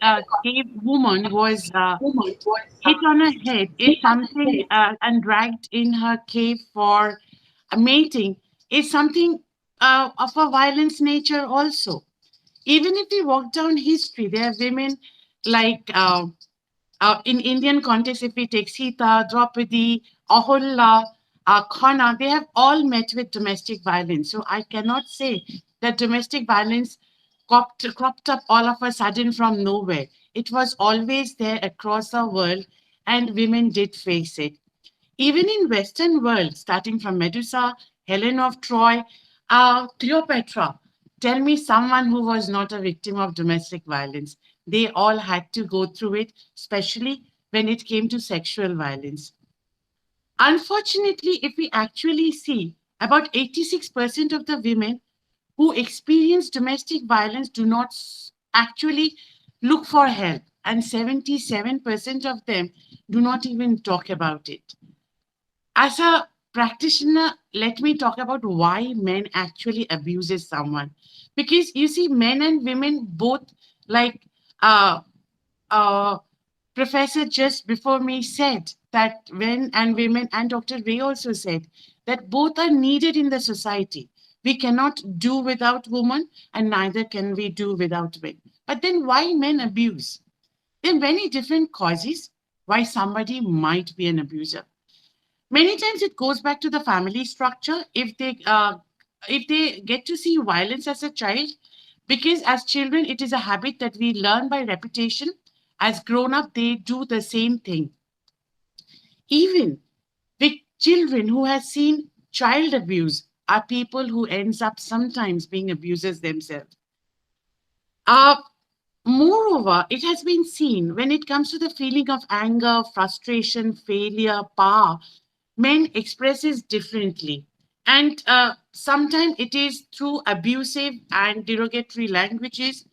a cave woman was hit on her head is something, and dragged in her cave for mating is something of a violence nature also. Even if we walk down history, there are women like in Indian context, if we take Sita, Draupadi, Ahulya, Khana, they have all met with domestic violence. So I cannot say that domestic violence cropped up all of a sudden from nowhere. It was always there across the world, and women did face it. Even in Western world, starting from Medusa, Helen of Troy, Cleopatra, tell me someone who was not a victim of domestic violence. They all had to go through it, especially when it came to sexual violence. Unfortunately, if we actually see, about 86% of the women who experience domestic violence do not actually look for help, and 77% of them do not even talk about it. As a practitioner, let me talk about why men actually abuses someone. Because you see, men and women both like uh, uh, Professor just before me said that when and women, and Dr. Ray also said that both are needed in the society. We cannot do without women, and neither can we do without men. But then why men abuse? There are many different causes why somebody might be an abuser. Many times it goes back to the family structure. If they get to see violence as a child, because as children it is a habit that we learn by repetition. As grown up they do the same thing. Even with children who have seen child abuse are people who ends up sometimes being abusers themselves. uh, Moreover, it has been seen when it comes to the feeling of anger, frustration, failure, power, men expresses differently. And sometimes it is through abusive and derogatory languages,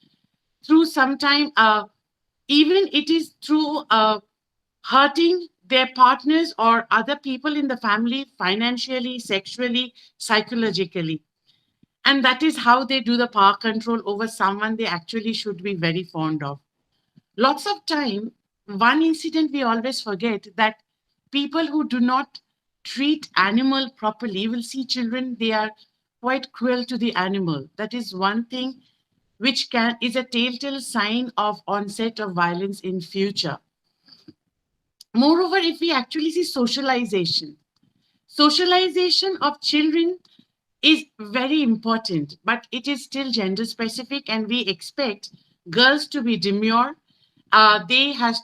through sometimes even it is through hurting their partners or other people in the family financially, sexually, psychologically. And that is how they do the power control over someone they actually should be very fond of. Lots of time, one incident we always forget, that people who do not treat animal properly, you will see children, they are quite cruel to the animal. That is one thing which can is a telltale sign of onset of violence in future. Moreover, if we actually see socialization of children is very important, but it is still gender specific, and we expect girls to be demure. They are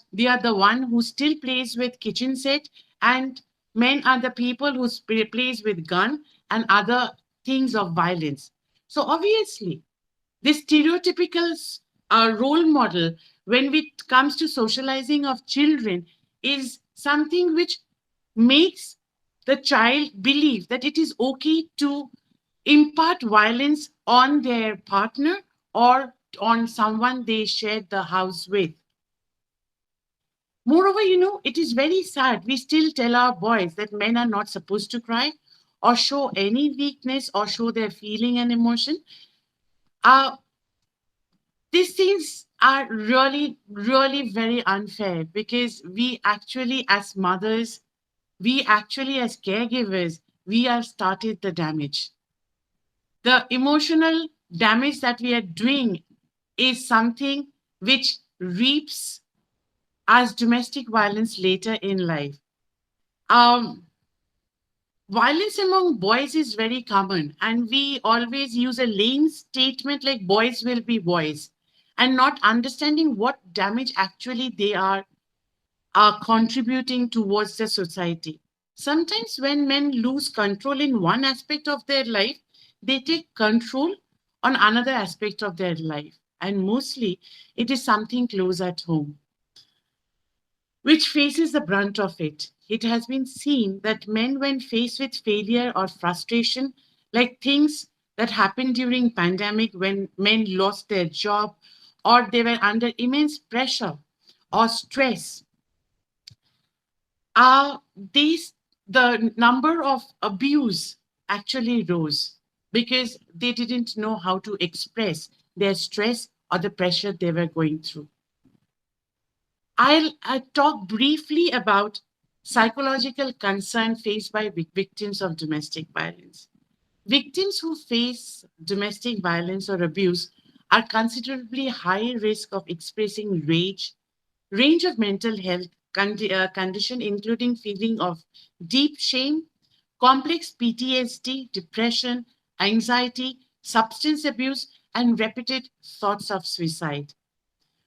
the one who still plays with kitchen set, and men are the people who plays with gun and other things of violence. So obviously, this stereotypical role model when it comes to socializing of children is something which makes the child believe that it is okay to impart violence on their partner or on someone they shared the house with. Moreover, it is very sad. We still tell our boys that men are not supposed to cry or show any weakness or show their feeling and emotion. Uh, these things are really, really very unfair, because we actually, as mothers, we actually, as caregivers, we have started the damage. The emotional damage that we are doing is something which reaps as domestic violence later in life. Um, Violence among boys is very common, and we always use a lame statement like boys will be boys, and not understanding what damage actually they are contributing towards the society. Sometimes, when men lose control in one aspect of their life, they take control on another aspect of their life, and mostly it is something close at home which faces the brunt of it. It has been seen that men, when faced with failure or frustration, like things that happened during pandemic when men lost their job or they were under immense pressure or stress, these the number of abuse actually rose because they didn't know how to express their stress or the pressure they were going through. I talk briefly about psychological concern faced by victims of domestic violence. Victims who face domestic violence or abuse are considerably high risk of expressing range of mental health condition, including feeling of deep shame, complex PTSD, depression, anxiety, substance abuse, and repeated thoughts of suicide.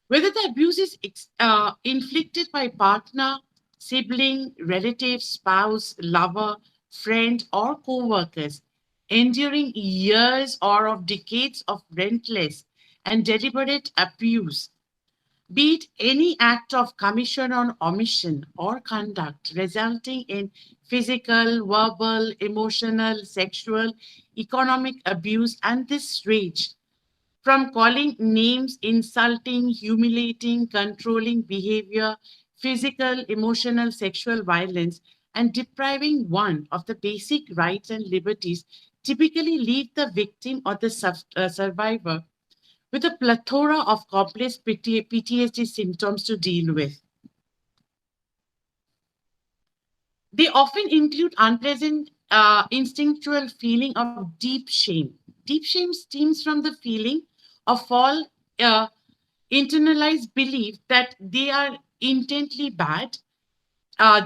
Whether the abuse is inflicted by partner, sibling, relative, spouse, lover, friend, or co-workers, enduring years or of decades of relentless and deliberate abuse, be it any act of commission or omission or conduct resulting in physical, verbal, emotional, sexual, economic abuse, and this rage from calling names, insulting, humiliating, controlling behavior, physical, emotional, sexual violence, and depriving one of the basic rights and liberties typically leave the victim or the survivor with a plethora of complex PTSD symptoms to deal with. They often include unpleasant instinctual feeling of deep shame. Deep shame stems from the feeling of all uh, internalized belief that they are intently bad,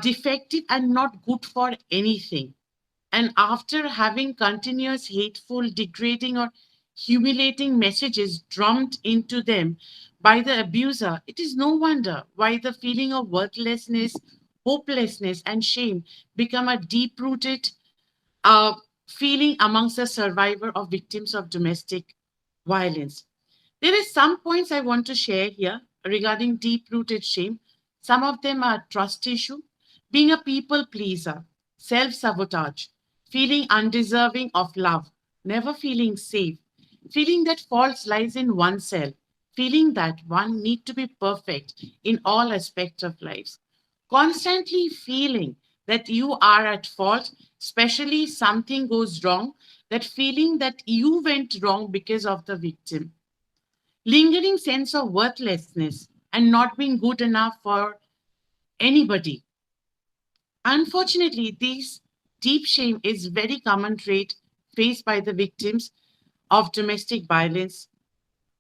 defective, and not good for anything. And after having continuous hateful, degrading, or humiliating messages drummed into them by the abuser, it is no wonder why the feeling of worthlessness, hopelessness, and shame become a deep rooted feeling amongst the survivor of victims of domestic violence. There is some points I want to share here regarding deep-rooted shame. Some of them are trust issue, being a people pleaser, self-sabotage, feeling undeserving of love, never feeling safe, feeling that fault lies in oneself, feeling that one need to be perfect in all aspects of life, constantly feeling that you are at fault, especially something goes wrong, that feeling that you went wrong because of the victim, lingering sense of worthlessness and not being good enough for anybody. Unfortunately, this deep shame is very common trait faced by the victims of domestic violence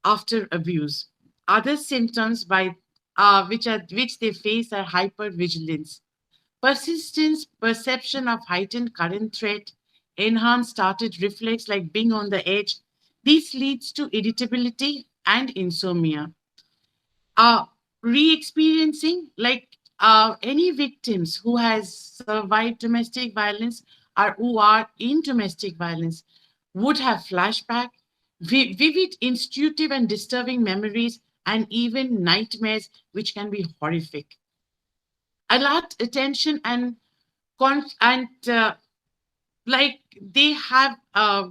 after abuse. Other symptoms which they face are hypervigilance, persistence, perception of heightened current threat, enhanced started reflex like being on the edge. This leads to irritability and insomnia. uh, re-experiencing like any victims who has survived domestic violence or who are in domestic violence would have flashback, vivid, intuitive, and disturbing memories, and even nightmares, which can be horrific. Alert attention and like they have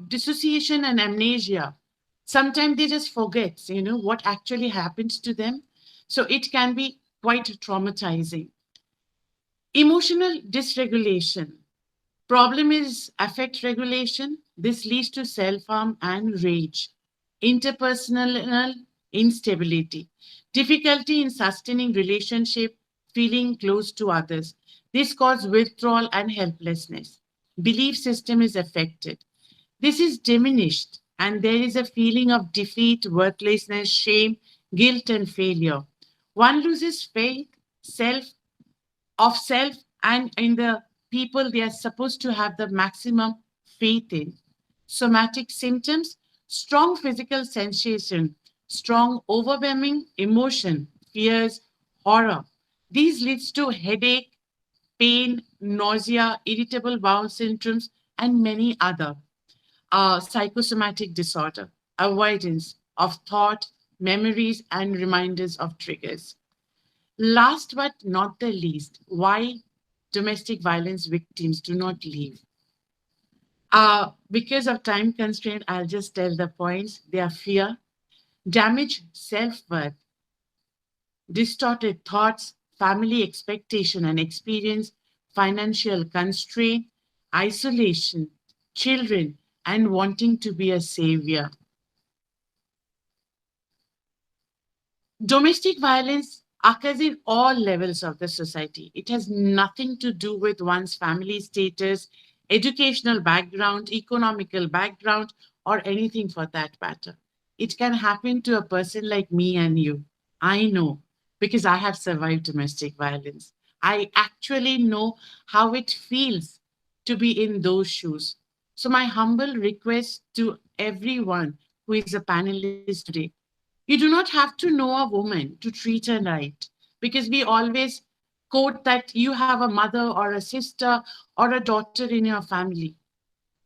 dissociation and amnesia. Sometimes they just forget, what actually happened to them. So it can be quite traumatizing. Emotional dysregulation. Problem is affect regulation. This leads to self-harm and rage. Interpersonal instability. Difficulty in sustaining relationship, feeling close to others. This causes withdrawal and helplessness. Belief system is affected. This is diminished, and there is a feeling of defeat, worthlessness, shame, guilt, and failure. One loses faith, self, and in the people they are supposed to have the maximum faith in. Somatic symptoms, strong physical sensation, strong overwhelming emotion, fears, horror. These leads to headache, pain, nausea, irritable bowel syndromes, and many other psychosomatic disorder, avoidance of thought, memories, and reminders of triggers. Last but not the least, why domestic violence victims do not leave. Because of time constraint, I'll just tell the points. They are fear, damaged self-worth, distorted thoughts, family expectation and experience, financial constraint, isolation, children, and wanting to be a savior. Domestic violence occurs in all levels of the society. It has nothing to do with one's family status, educational background, economical background, or anything for that matter. It can happen to a person like me and you. I know because I have survived domestic violence. I actually know how it feels to be in those shoes. So, my humble request to everyone who is a panelist today, you do not have to know a woman to treat her right, because we always quote that you have a mother or a sister or a daughter in your family.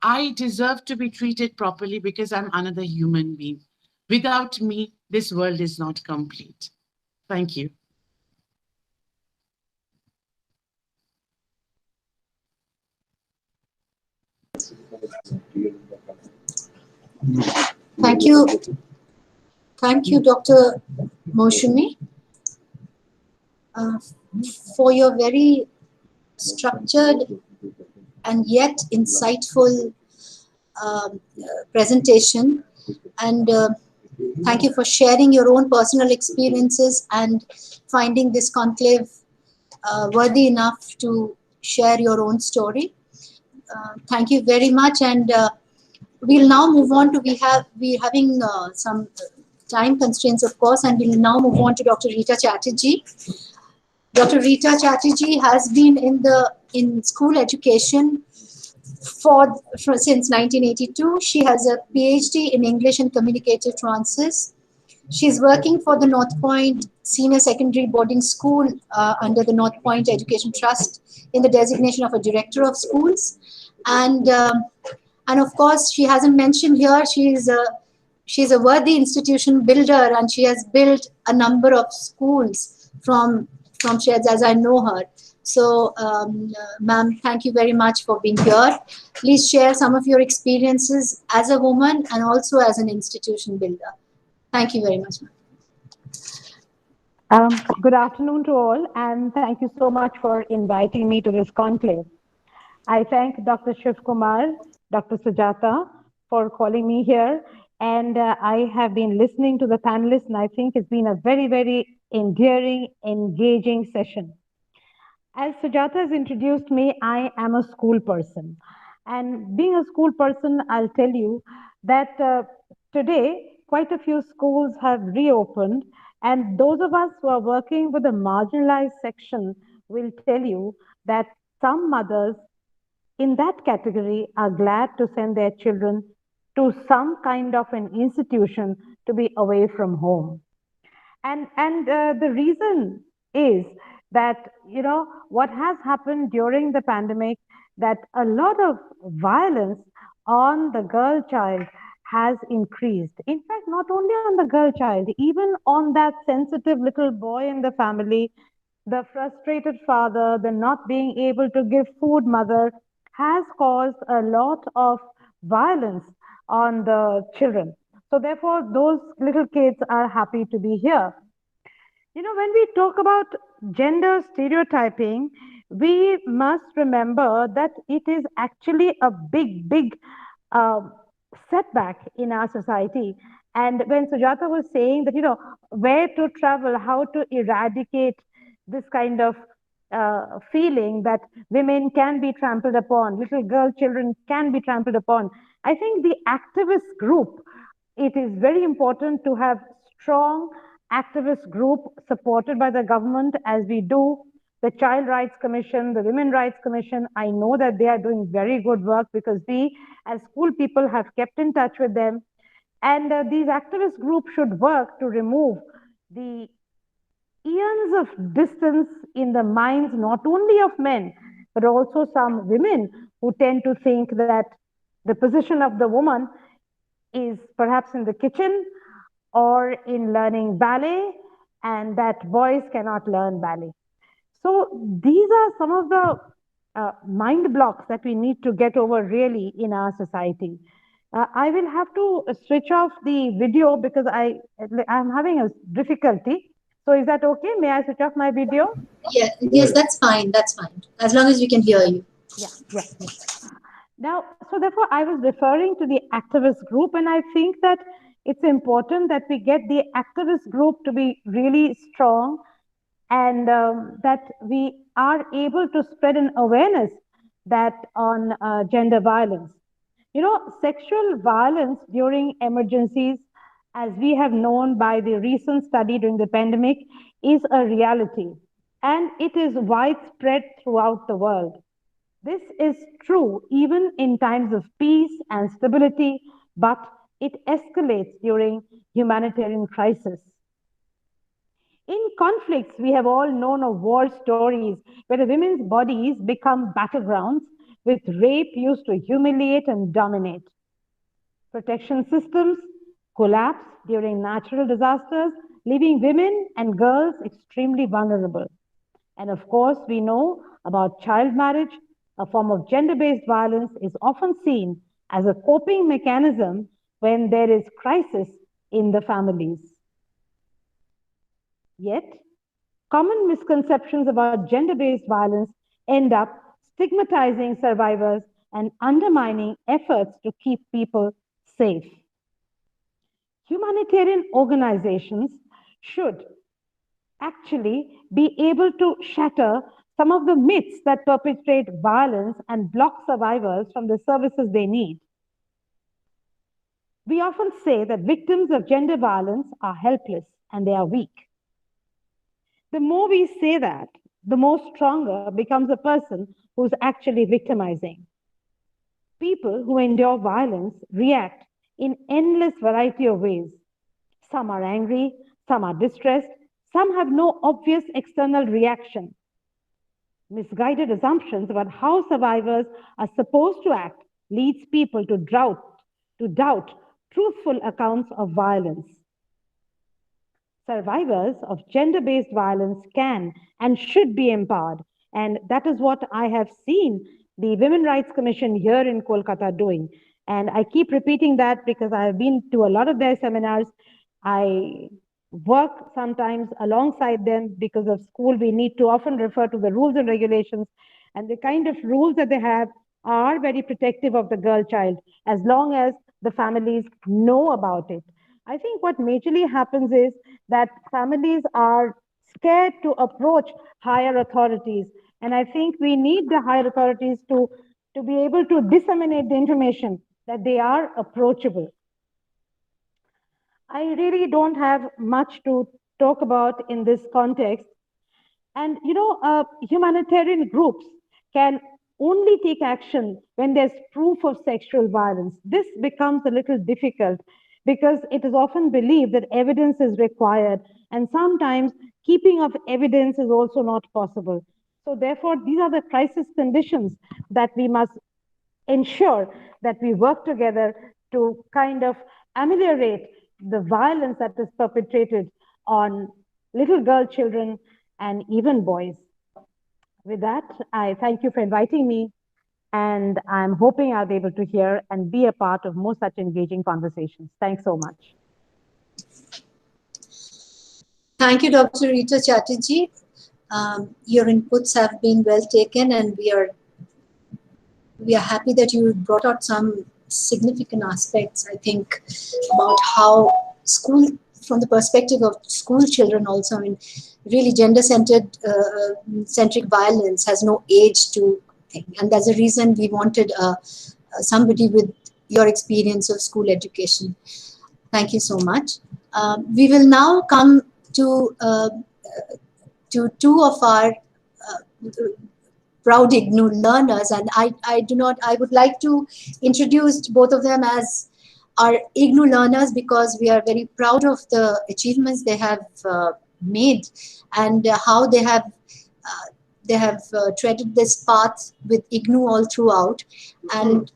I deserve to be treated properly because I'm another human being. Without me, this world is not complete. Thank you.
Thank you. Thank you, Dr. Moshumi, uh, for your very structured and yet insightful presentation. And thank you for sharing your own personal experiences and finding this conclave worthy enough to share your own story. Thank you very much, and we'll now move on to we're having some time constraints, of course, and we'll now move on to Dr. Rita Chatterjee. Dr. Rita Chatterjee has been in school education since 1982. She has a PhD in English and Communicative Transfers. She's working for the North Point Senior Secondary Boarding School under the North Point Education Trust in the designation of a director of schools. And of course, she hasn't mentioned here, she's a worthy institution builder, and she has built a number of schools from Sheds as I know her. So, ma'am, thank you very much for being here. Please share some of your experiences as a woman and also as an institution builder. Thank you very much, ma'am.
Good afternoon to all, and thank you so much for inviting me to this conclave. I thank Dr. Shiv Kumar, Dr. Sujata for calling me here, and I have been listening to the panelists, and I think it's been a very, very endearing, engaging session. As Sujata has introduced me, I am a school person. And being a school person, I'll tell you that today, quite a few schools have reopened. And those of us who are working with the marginalized section will tell you that some mothers in that category are glad to send their children to some kind of an institution to be away from home. And the reason is that, you know, what has happened during the pandemic, that a lot of violence on the girl child has increased. In fact, not only on the girl child, even on that sensitive little boy in the family, the frustrated father, the not being able to give food mother has caused a lot of violence on the children. So therefore, those little kids are happy to be here. You know, when we talk about gender stereotyping, we must remember that it is actually a big uh, setback in our society. And when Sujata was saying that, you know, where to travel, how to eradicate this kind of feeling that women can be trampled upon, little girl children can be trampled upon, I think the activist group, it is very important to have strong activist group supported by the government, as we do the Child Rights Commission, the Women Rights Commission. I know that they are doing very good work because we as school people have kept in touch with them. And these activist groups should work to remove the eons of distance in the minds, not only of men, but also some women who tend to think that the position of the woman is perhaps in the kitchen or in learning ballet, and that boys cannot learn ballet. So these are some of the mind blocks that we need to get over really in our society. I will have to switch off the video because I'm having a difficulty. So is that okay? May I switch off my video?
Yeah, yes, that's fine. That's fine. As long as we can hear you.
Yeah. Now, so therefore, I was referring to the activist group, and I think that it's important that we get the activist group to be really strong, and that we are able to spread an awareness that on gender violence. You know, sexual violence during emergencies, as we have known by the recent study during the pandemic, is a reality, and it is widespread throughout the world. This is true even in times of peace and stability, but it escalates during humanitarian crisis. In conflicts, we have all known of war stories where the women's bodies become battlegrounds with rape used to humiliate and dominate. Protection systems collapse during natural disasters, leaving women and girls extremely vulnerable. And of course, we know about child marriage. A form of gender-based violence is often seen as a coping mechanism when there is crisis in the families. Yet, common misconceptions about gender-based violence end up stigmatizing survivors and undermining efforts to keep people safe. Humanitarian organizations should actually be able to shatter some of the myths that perpetrate violence and block survivors from the services they need. We often say that victims of gender violence are helpless and they are weak. The more we say that, the more stronger becomes a person who's actually victimizing. People who endure violence react in endless variety of ways. Some are angry, some are distressed, some have no obvious external reaction. Misguided assumptions about how survivors are supposed to act leads people to doubt truthful accounts of violence. Survivors of gender-based violence can and should be empowered. And that is what I have seen the Women Rights Commission here in Kolkata doing. And I keep repeating that because I have been to a lot of their seminars. I work sometimes alongside them because of school. We need to often refer to the rules and regulations. And the kind of rules that they have are very protective of the girl child, as long as the families know about it. I think what majorly happens is that families are scared to approach higher authorities. And I think we need the higher authorities to be able to disseminate the information that they are approachable. I really don't have much to talk about in this context. And humanitarian groups can only take action when there's proof of sexual violence. This becomes a little difficult because it is often believed that evidence is required, and sometimes keeping of evidence is also not possible. So therefore, these are the crisis conditions that we must ensure that we work together to kind of ameliorate the violence that is perpetrated on little girl children and even boys. With that, I thank you for inviting me, and I'm hoping I'll be able to hear and be a part of more such engaging conversations. Thanks so much.
Thank you, Dr. Rita Chatterjee. Your inputs have been well taken, and we are happy that you brought out some significant aspects, I think, about how school, from the perspective of school children also, I mean, really gender-centered centric violence has no age to think. And that's the reason we wanted somebody with your experience of school education. Thank you so much. We will now come to two of our proud IGNOU learners, and I would like to introduce both of them as our IGNOU learners because we are very proud of the achievements they have made and how they have treaded this path with IGNOU all throughout. And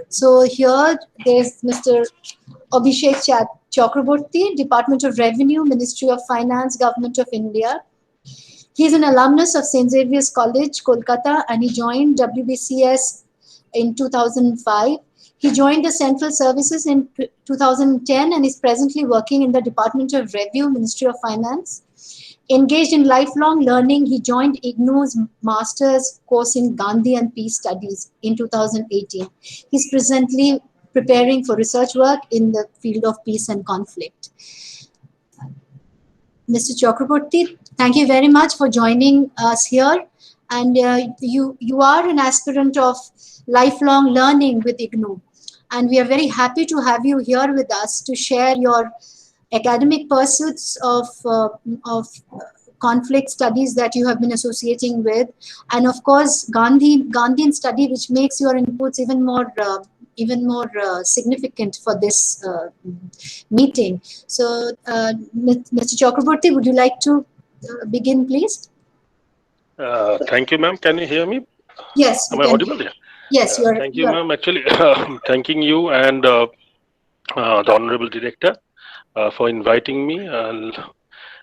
so here there's Mr. Abhishek Chakraborty, Department of Revenue, Ministry of Finance, Government of India. He's an alumnus of St. Xavier's College, Kolkata, and he joined WBCS in 2005. He joined the Central Services in 2010 and is presently working in the Department of Review, Ministry of Finance. Engaged in lifelong learning, he joined IGNOU's Master's course in Gandhi and Peace Studies in 2018. He's presently preparing for research work in the field of peace and conflict. Mr. Chakraborty, thank you very much for joining us here. And you are an aspirant of lifelong learning with IGNOU. And we are very happy to have you here with us to share your academic pursuits of conflict studies that you have been associating with. And of course, Gandhian study, which makes your inputs even more significant for this meeting. So, Mr. Chakraborty, would you like to begin, please?
Thank you, ma'am. Can you hear me?
Yes.
Am I audible there?
Yes, you are.
Thank you, ma'am. Actually, thanking you and the Honorable Director for inviting me. And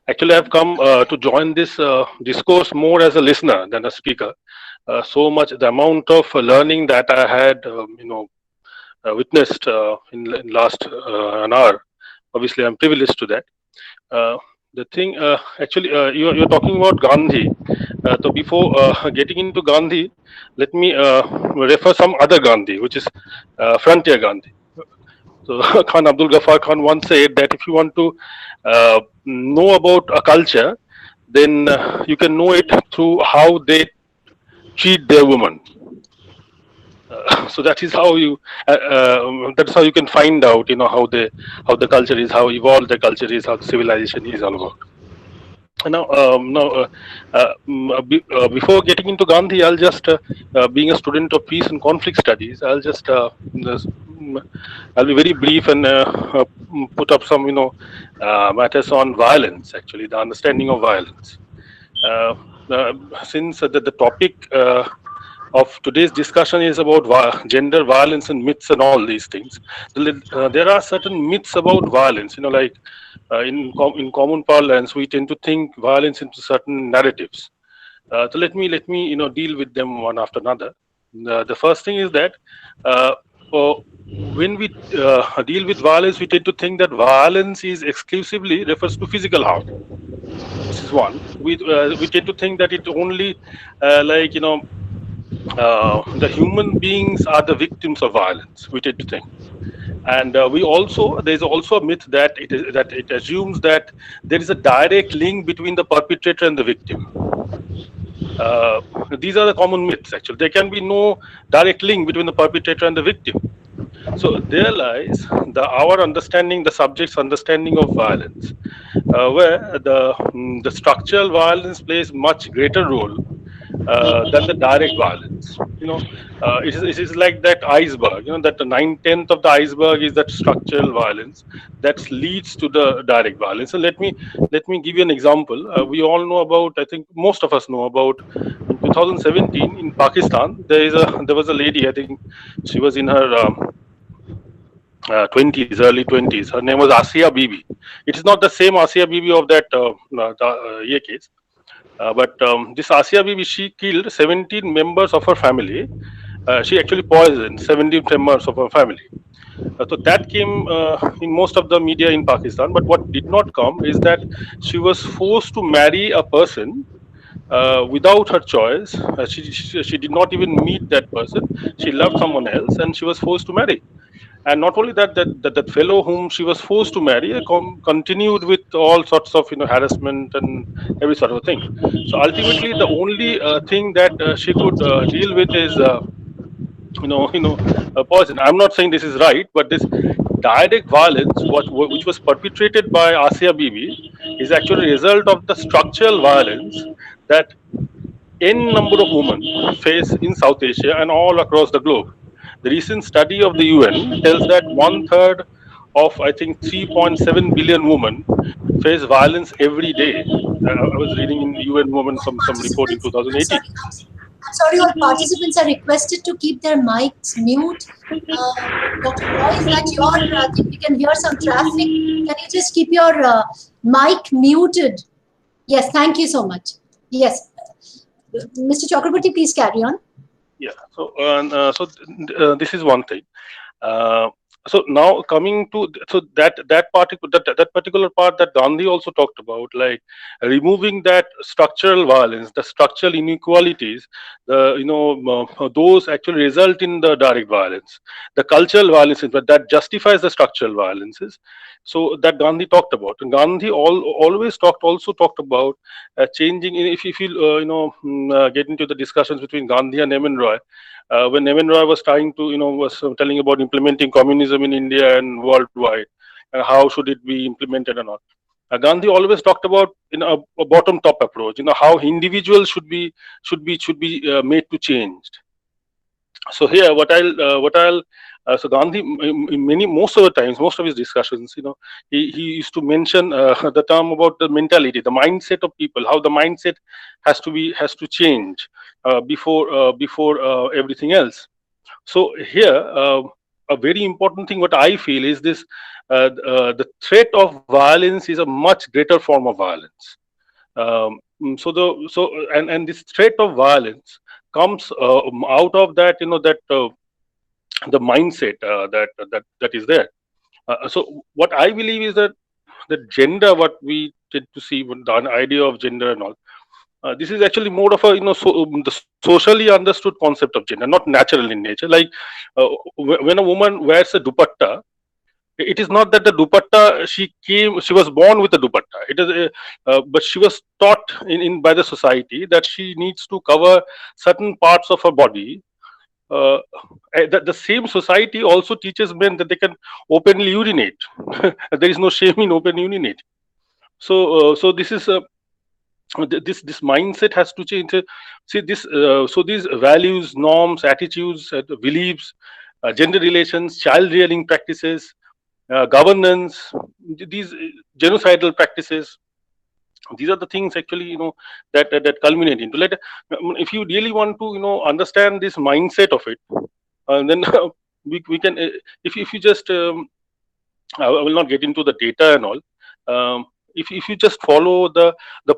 actually, I've come to join this discourse more as a listener than a speaker. So much, the amount of learning that I had, witnessed in last an hour. Obviously, I'm privileged to that. The thing, actually, you're talking about Gandhi. So before getting into Gandhi, let me refer some other Gandhi, which is Frontier Gandhi. So Khan Abdul Ghaffar Khan once said that if you want to know about a culture, then you can know it through how they treat their women. So that is how you that's how you can find out, how the culture is, how evolved the culture is, how the civilization is all about. Before getting into Gandhi, I'll just, being a student of peace and conflict studies, mm, I'll be very brief and put up some, matters on violence. Actually, the understanding of violence. Uh, uh, since the topic of today's discussion is about gender violence and myths and all these things, there are certain myths about violence. Like in common parlance, we tend to think violence into certain narratives. So let me deal with them one after another. The first thing is that uh, uh, when we deal with violence, we tend to think that violence is exclusively refers to physical harm. This is one. We tend to think that it only like the human beings are the victims of violence. We tend to think, and we also there's also a myth that it assumes that there is a direct link between the perpetrator and the victim. Uh, these are the common myths. Actually, there can be no direct link between the perpetrator and the victim. So there lies our understanding, the subject's understanding of violence, where the structural violence plays much greater role than the direct violence. It is like that iceberg. That the 9/10 of the iceberg is that structural violence that leads to the direct violence. So let me give you an example. We all know about. I think most of us know about. In 2017 in Pakistan, there was a lady. I think she was in her 20s, early 20s. Her name was Asia Bibi. It is not the same Asia Bibi of that ye case. But this Asia Bibi, she killed 17 members of her family. She actually poisoned 17 members of her family. So that came in most of the media in Pakistan. But what did not come is that she was forced to marry a person without her choice. She did not even meet that person. She loved someone else, and she was forced to marry. And not only that, that fellow whom she was forced to marry continued with all sorts of harassment and every sort of thing. So ultimately, the only thing that she could deal with is poison. I'm not saying this is right, but this direct violence, which was perpetrated by Asia Bibi, is actually a result of the structural violence that n number of women face in South Asia and all across the globe. The recent study of the UN tells that one third of, I think, 3.7 billion women face violence every day. I was reading in UN Women some report in
Participants, I'm
2018.
sorry, I'm sorry, all participants are requested to keep their mics mute. Dr. Roy, is that your, I think we can hear some traffic. Can you just keep your mic muted? Yes, thank you so much. Yes. Mr. Chakraborty, please carry on.
Yeah. So this is one thing. Uh, so now coming to that particular part that Gandhi also talked about, like removing that structural violence, the structural inequalities, those actually result in the direct violence, the cultural violence, but that justifies the structural violences. So that Gandhi talked about, and Gandhi always also talked about changing. If you get into the discussions between Gandhi and Emin Roy, when Emin Roy was trying to, was telling about implementing communism in India and worldwide, and how should it be implemented and all. Gandhi always talked about a bottom-top approach. How individuals should be made to change. So here, so Gandhi, most of the times, most of his discussions, he used to mention the term about the mentality, the mindset of people, how the mindset has to change before everything else. So here, a very important thing what I feel is this: the threat of violence is a much greater form of violence. And this threat of violence comes out of that, the mindset that is there. So what I believe is that the gender, what we tend to see with the idea of gender and all, this is actually more of a, the socially understood concept of gender, not natural in nature. Like when a woman wears a dupatta, It is not that the dupatta she was born with a dupatta. It is, but she was taught by the society that she needs to cover certain parts of her body. Uh, the same society also teaches men that they can openly urinate. There is no shame in open urinate. So this is this mindset has to change. See this. So these values, norms, attitudes, beliefs, gender relations, child rearing practices, governance, these genocidal practices. These are the things actually, that culminate into. If you really want to, understand this mindset of it, then we can. If you just, I will not get into the data and all. If you just follow the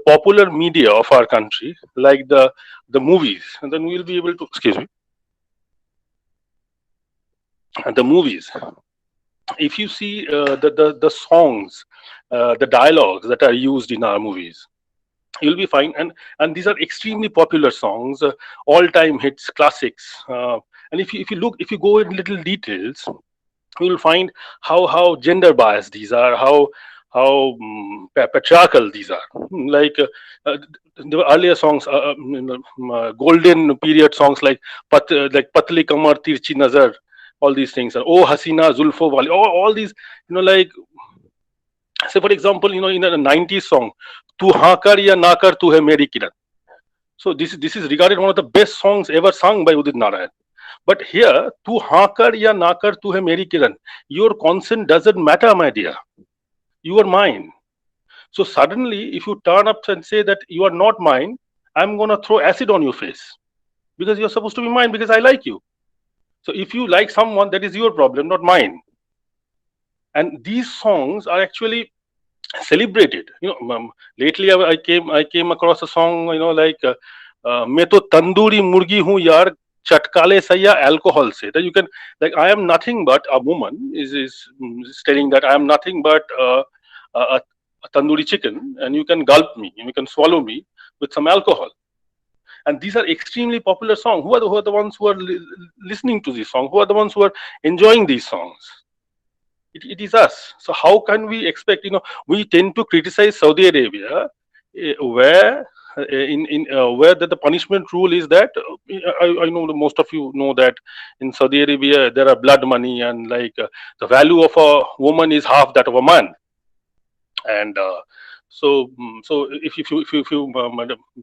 popular media of our country, like the movies, and then we'll be able to. Excuse me. The movies. If you see the songs, the dialogues that are used in our movies, you'll be fine. And these are extremely popular songs, all time hits, classics. And if you go in little details, you will find how gender biased these are, how patriarchal these are. Like the earlier songs, golden period songs like like Patli Kamar Tirchi Nazar, all these things, oh Hasina Zulfo Wali, all these, like, say for example, in a 90s song, Tu haan kar ya na kar tu hai meri kiran. So this is regarded one of the best songs ever sung by Udit Narayan. But here, tu haan kar ya na kar tu hai meri kiran, your consent doesn't matter, my dear. You are mine. So suddenly, if you turn up and say that you are not mine, I'm gonna throw acid on your face, because you're supposed to be mine because I like you. So if you like someone, that is your problem, not mine. And these songs are actually celebrated. Lately I came across a song, like मैं तो तंदूरी मुर्गी हूँ यार, चटकाले सैया alcohol से. That you can, like, I am nothing but a woman is telling that I am nothing but a tandoori chicken, and you can gulp me, and you can swallow me with some alcohol. And these are extremely popular songs. Who are the ones who are listening to these songs? Who are the ones who are enjoying these songs? It is us. So how can we expect? We tend to criticize Saudi Arabia, where where the punishment rule is that, I know most of you know that in Saudi Arabia there are blood money, and like the value of a woman is half that of a man. And so if you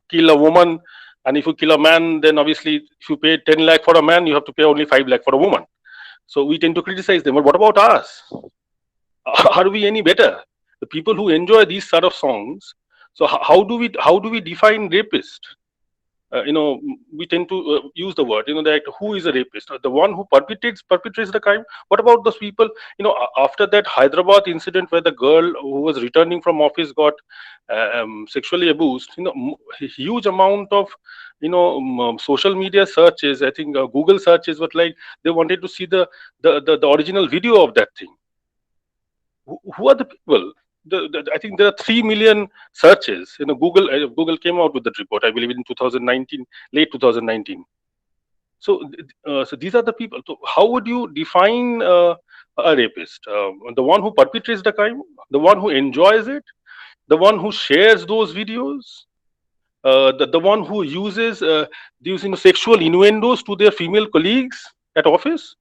kill a woman, and if you kill a man, then obviously if you pay 10 lakh for a man, you have to pay only 5 lakh for a woman. So we tend to criticize them. But what about us? Are we any better? The people who enjoy these sort of songs. So how do we define rapist? We tend to use the word, that who is a rapist? The one who perpetrates the crime. What about those people? After that Hyderabad incident where the girl who was returning from office got sexually abused. Huge amount of social media searches. I think Google searches, but like they wanted to see the original video of that thing. Who are the people? I think there are 3 million searches. Google came out with that report, I believe, in 2019, late 2019. So these are the people. So how would you define a rapist? The one who perpetrates the crime, the one who enjoys it, the one who shares those videos, the one who uses these sexual innuendos to their female colleagues at office.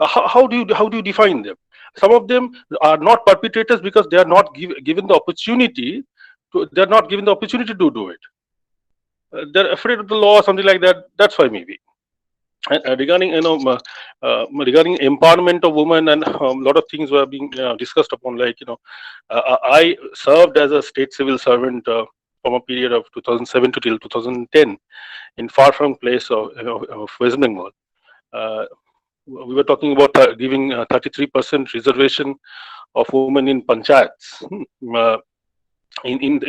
How do you define them? Some of them are not perpetrators because they are not given the opportunity to. They are not given the opportunity to do it. They're afraid of the law or something like that. That's why maybe. And regarding regarding empowerment of women, and a lot of things were being discussed upon. Like I served as a state civil servant from a period of 2007 to till 2010 in far-flung place of West Bengal. We were talking about giving 33% reservation of women in panchayats. In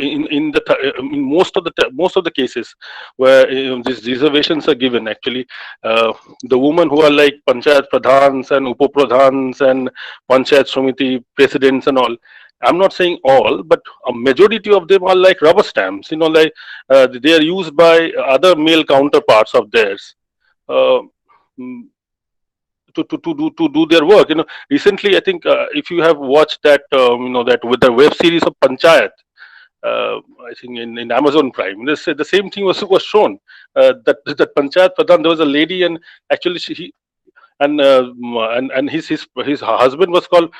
most of the cases where these reservations are given, actually, the women who are like panchayat pradhans and upapradhans and panchayat samiti presidents and all. I'm not saying all, but a majority of them are like rubber stamps. Like they are used by other male counterparts of theirs. to do their work. Recently, I think if you have watched that that with the web series of Panchayat, I think in Amazon Prime, the same thing was shown. That Panchayat Pradhan, there was a lady, and actually he and his husband was called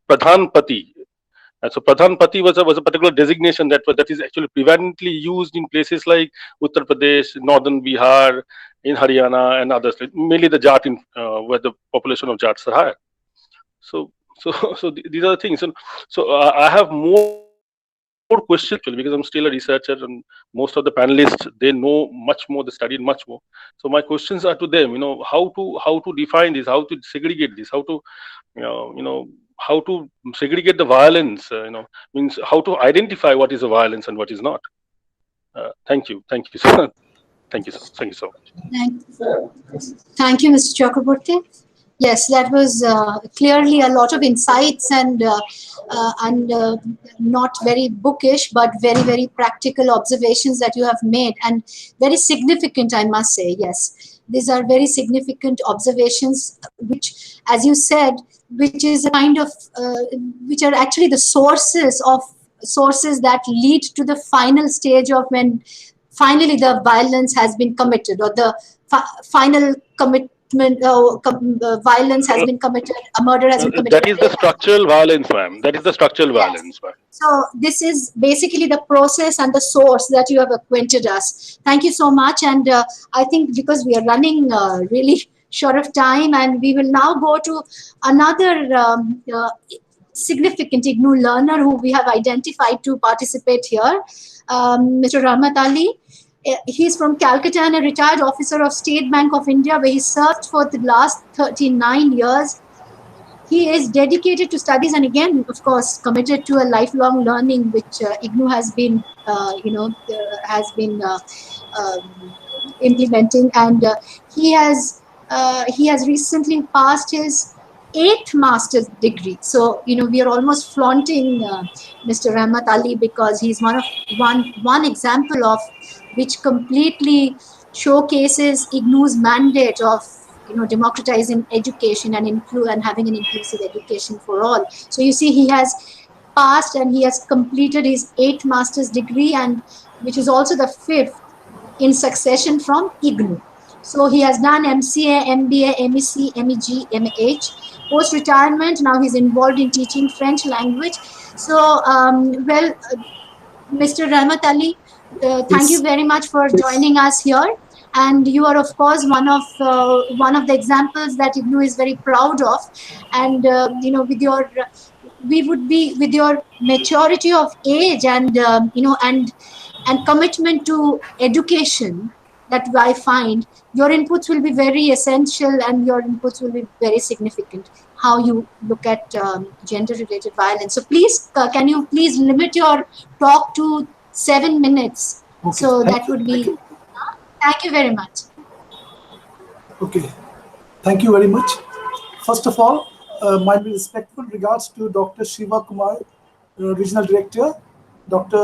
Pradhan Pati. And so Pradhan Pati was a particular designation that is actually prevalently used in places like Uttar Pradesh, northern Bihar, in Haryana, and others, mainly the Jat where the population of Jats are higher. So these are the things. And so I have more questions actually, because I'm still a researcher, and most of the panelists, they know much more, they studied much more. So my questions are to them, how to define this, how to segregate this, how to segregate the violence, means how to identify what is a violence and what is not. Thank you, sir. Thank you so much.
Thank you, Mr. Chakraborty. Yes, that was clearly a lot of insights and not very bookish, but very, very practical observations that you have made, and very significant, I must say. Yes, these are very significant observations, which, as you said, which is a kind of, which are actually the sources that lead to the final stage of when finally the violence has been committed, or the final violence has been committed, a murder has been committed.
That is the structural violence, ma'am. That is the structural violence, ma'am.
So this is basically the process and the source that you have acquainted us. Thank you so much. And I think because we are running really short of time, and we will now go to another significant IGNOU learner who we have identified to participate here, Mr. Rahmat Ali. He's from Calcutta and a retired officer of State Bank of India, where he served for the last 39 years. He is dedicated to studies, and again, of course, committed to a lifelong learning, which IGNOU has been, implementing. And he has recently passed his 8th master's degree. So we are almost flaunting Mr. Rahmat Ali, because he's one example of which completely showcases IGNOU's mandate of democratizing education and having an inclusive education for all. So you see, he has passed and he has completed his 8th master's degree, and which is also the 5th in succession from IGNOU. So he has done MCA, MBA, MEC, MEG, MH. Post-retirement, now he's involved in teaching French language. So, Mr. Rahmat Ali, thank you very much for joining us here. And you are, of course, one of the examples that IGNOU is very proud of. And with your maturity of age and and commitment to education, that I find your inputs will be very essential, and your inputs will be very significant. How you look at gender-related violence. So please, can you please limit your talk to 7 minutes? Okay. So that would be. Thank you very much.
Okay, thank you very much. First of all, my respectful regards to Dr. Shiva Kumar, Regional Director, Dr.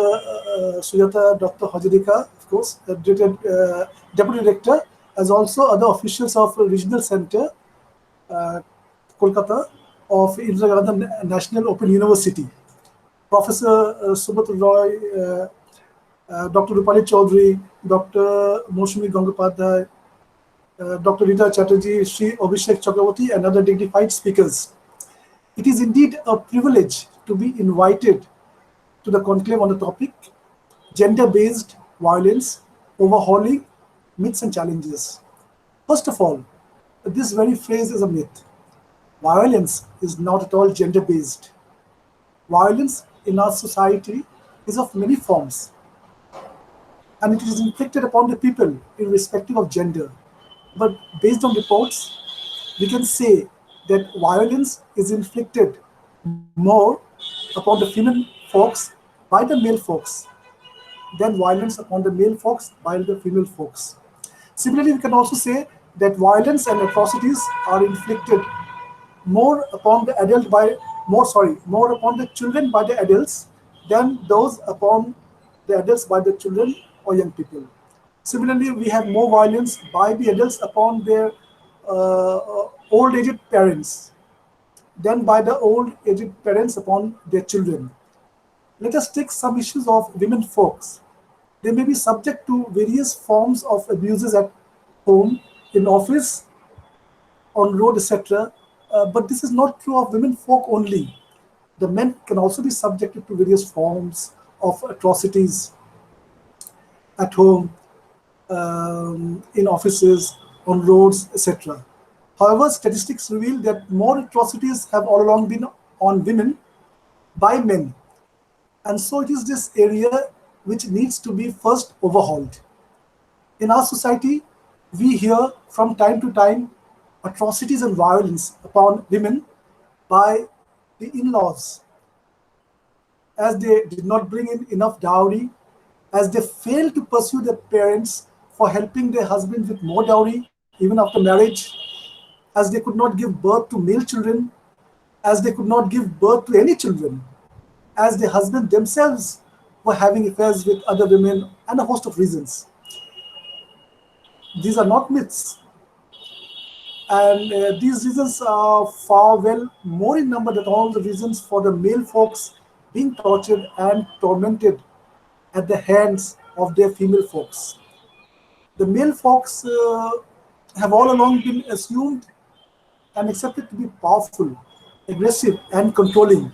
Sujata, Dr. Hajarika, of course, Deputy Director, as also other officials of Regional Center, Kolkata, of Indira Gandhi National Open University, Professor Subrat Roy, Dr. Rupali Chaudhary, Dr. Moshmi Gangopadhyay, Dr. Rita Chatterjee, Sri Abhishek Chakraborty, and other dignified speakers. It is indeed a privilege to be invited to the conclave on the topic, gender-based violence, overhauling, myths and challenges. First of all, this very phrase is a myth. Violence is not at all gender-based. Violence in our society is of many forms, and it is inflicted upon the people irrespective of gender. But based on reports, we can say that violence is inflicted more upon the female folks by the male folks than violence upon the male folks by the female folks. Similarly, we can also say that violence and atrocities are inflicted more upon the more upon the children by the adults than those upon the adults by the children or young people. Similarly, we have more violence by the adults upon their old aged parents, done by the old aged parents upon their children. Let us take some issues of women folks. They may be subject to various forms of abuses at home, in office, on road, etc. But this is not true of women folk only. The men can also be subjected to various forms of atrocities at home, in offices, on roads, etc. However, statistics reveal that more atrocities have all along been on women by men. And so it is this area which needs to be first overhauled. In our society, we hear from time to time atrocities and violence upon women by the in-laws, as they did not bring in enough dowry, as they failed to pursue their parents for helping their husbands with more dowry even after marriage, as they could not give birth to male children, as they could not give birth to any children, as their husbands themselves were having affairs with other women, and a host of reasons. These are not myths. And these reasons are far well more in number than all the reasons for the male folks being tortured and tormented at the hands of their female folks. The male folks have all along been assumed and accepted to be powerful, aggressive, and controlling,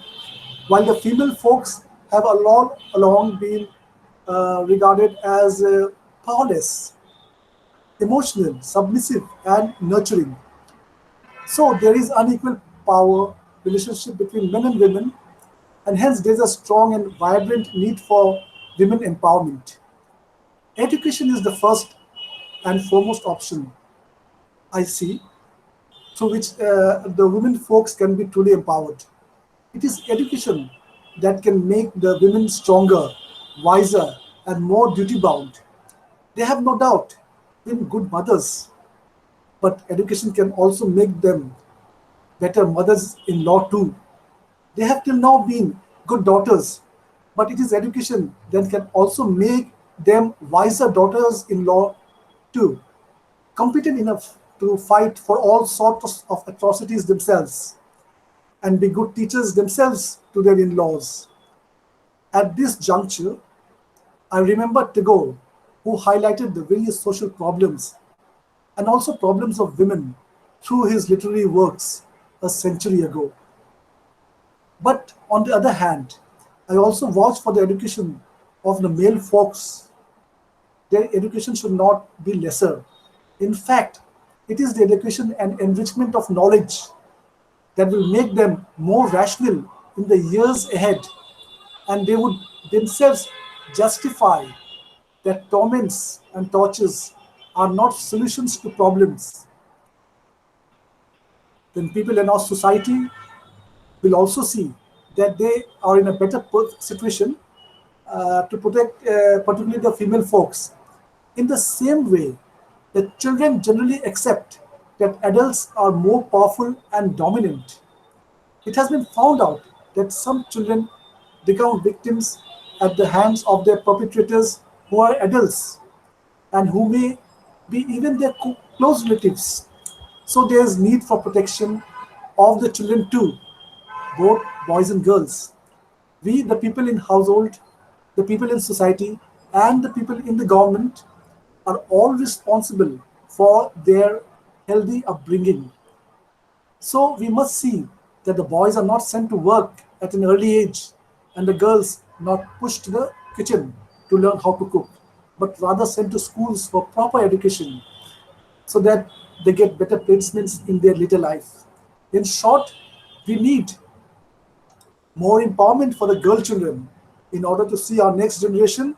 while the female folks have all along been regarded as powerless, emotional, submissive, and nurturing. So there is unequal power relationship between men and women, and hence there's a strong and vibrant need for women empowerment. Education is the first and foremost option I see through which the women folks can be truly empowered. It is education that can make the women stronger, wiser, and more duty bound. They have no doubt been good mothers, but education can also make them better mothers in law too. They have till now been good daughters, but it is education that can also make them wiser daughters in law too, competent enough to fight for all sorts of atrocities themselves and be good teachers themselves to their in-laws. At this juncture, I remember Tagore, who highlighted the various social problems and also problems of women through his literary works a century ago. But on the other hand, I also vouch for the education of the male folks. Their education should not be lesser. In fact, it is the education and enrichment of knowledge that will make them more rational in the years ahead, and they would themselves justify that torments and tortures are not solutions to problems. Then people in our society will also see that they are in a better situation to protect particularly the female folks. In the same way, the children generally accept that adults are more powerful and dominant. It has been found out that some children become victims at the hands of their perpetrators who are adults and who may be even their close relatives. So there is need for protection of the children too, both boys and girls. We, the people in household, the people in society, and the people in the government are all responsible for their healthy upbringing. So we must see that the boys are not sent to work at an early age and the girls not pushed to the kitchen to learn how to cook, but rather sent to schools for proper education so that they get better placements in their later life. In short, we need more empowerment for the girl children in order to see our next generation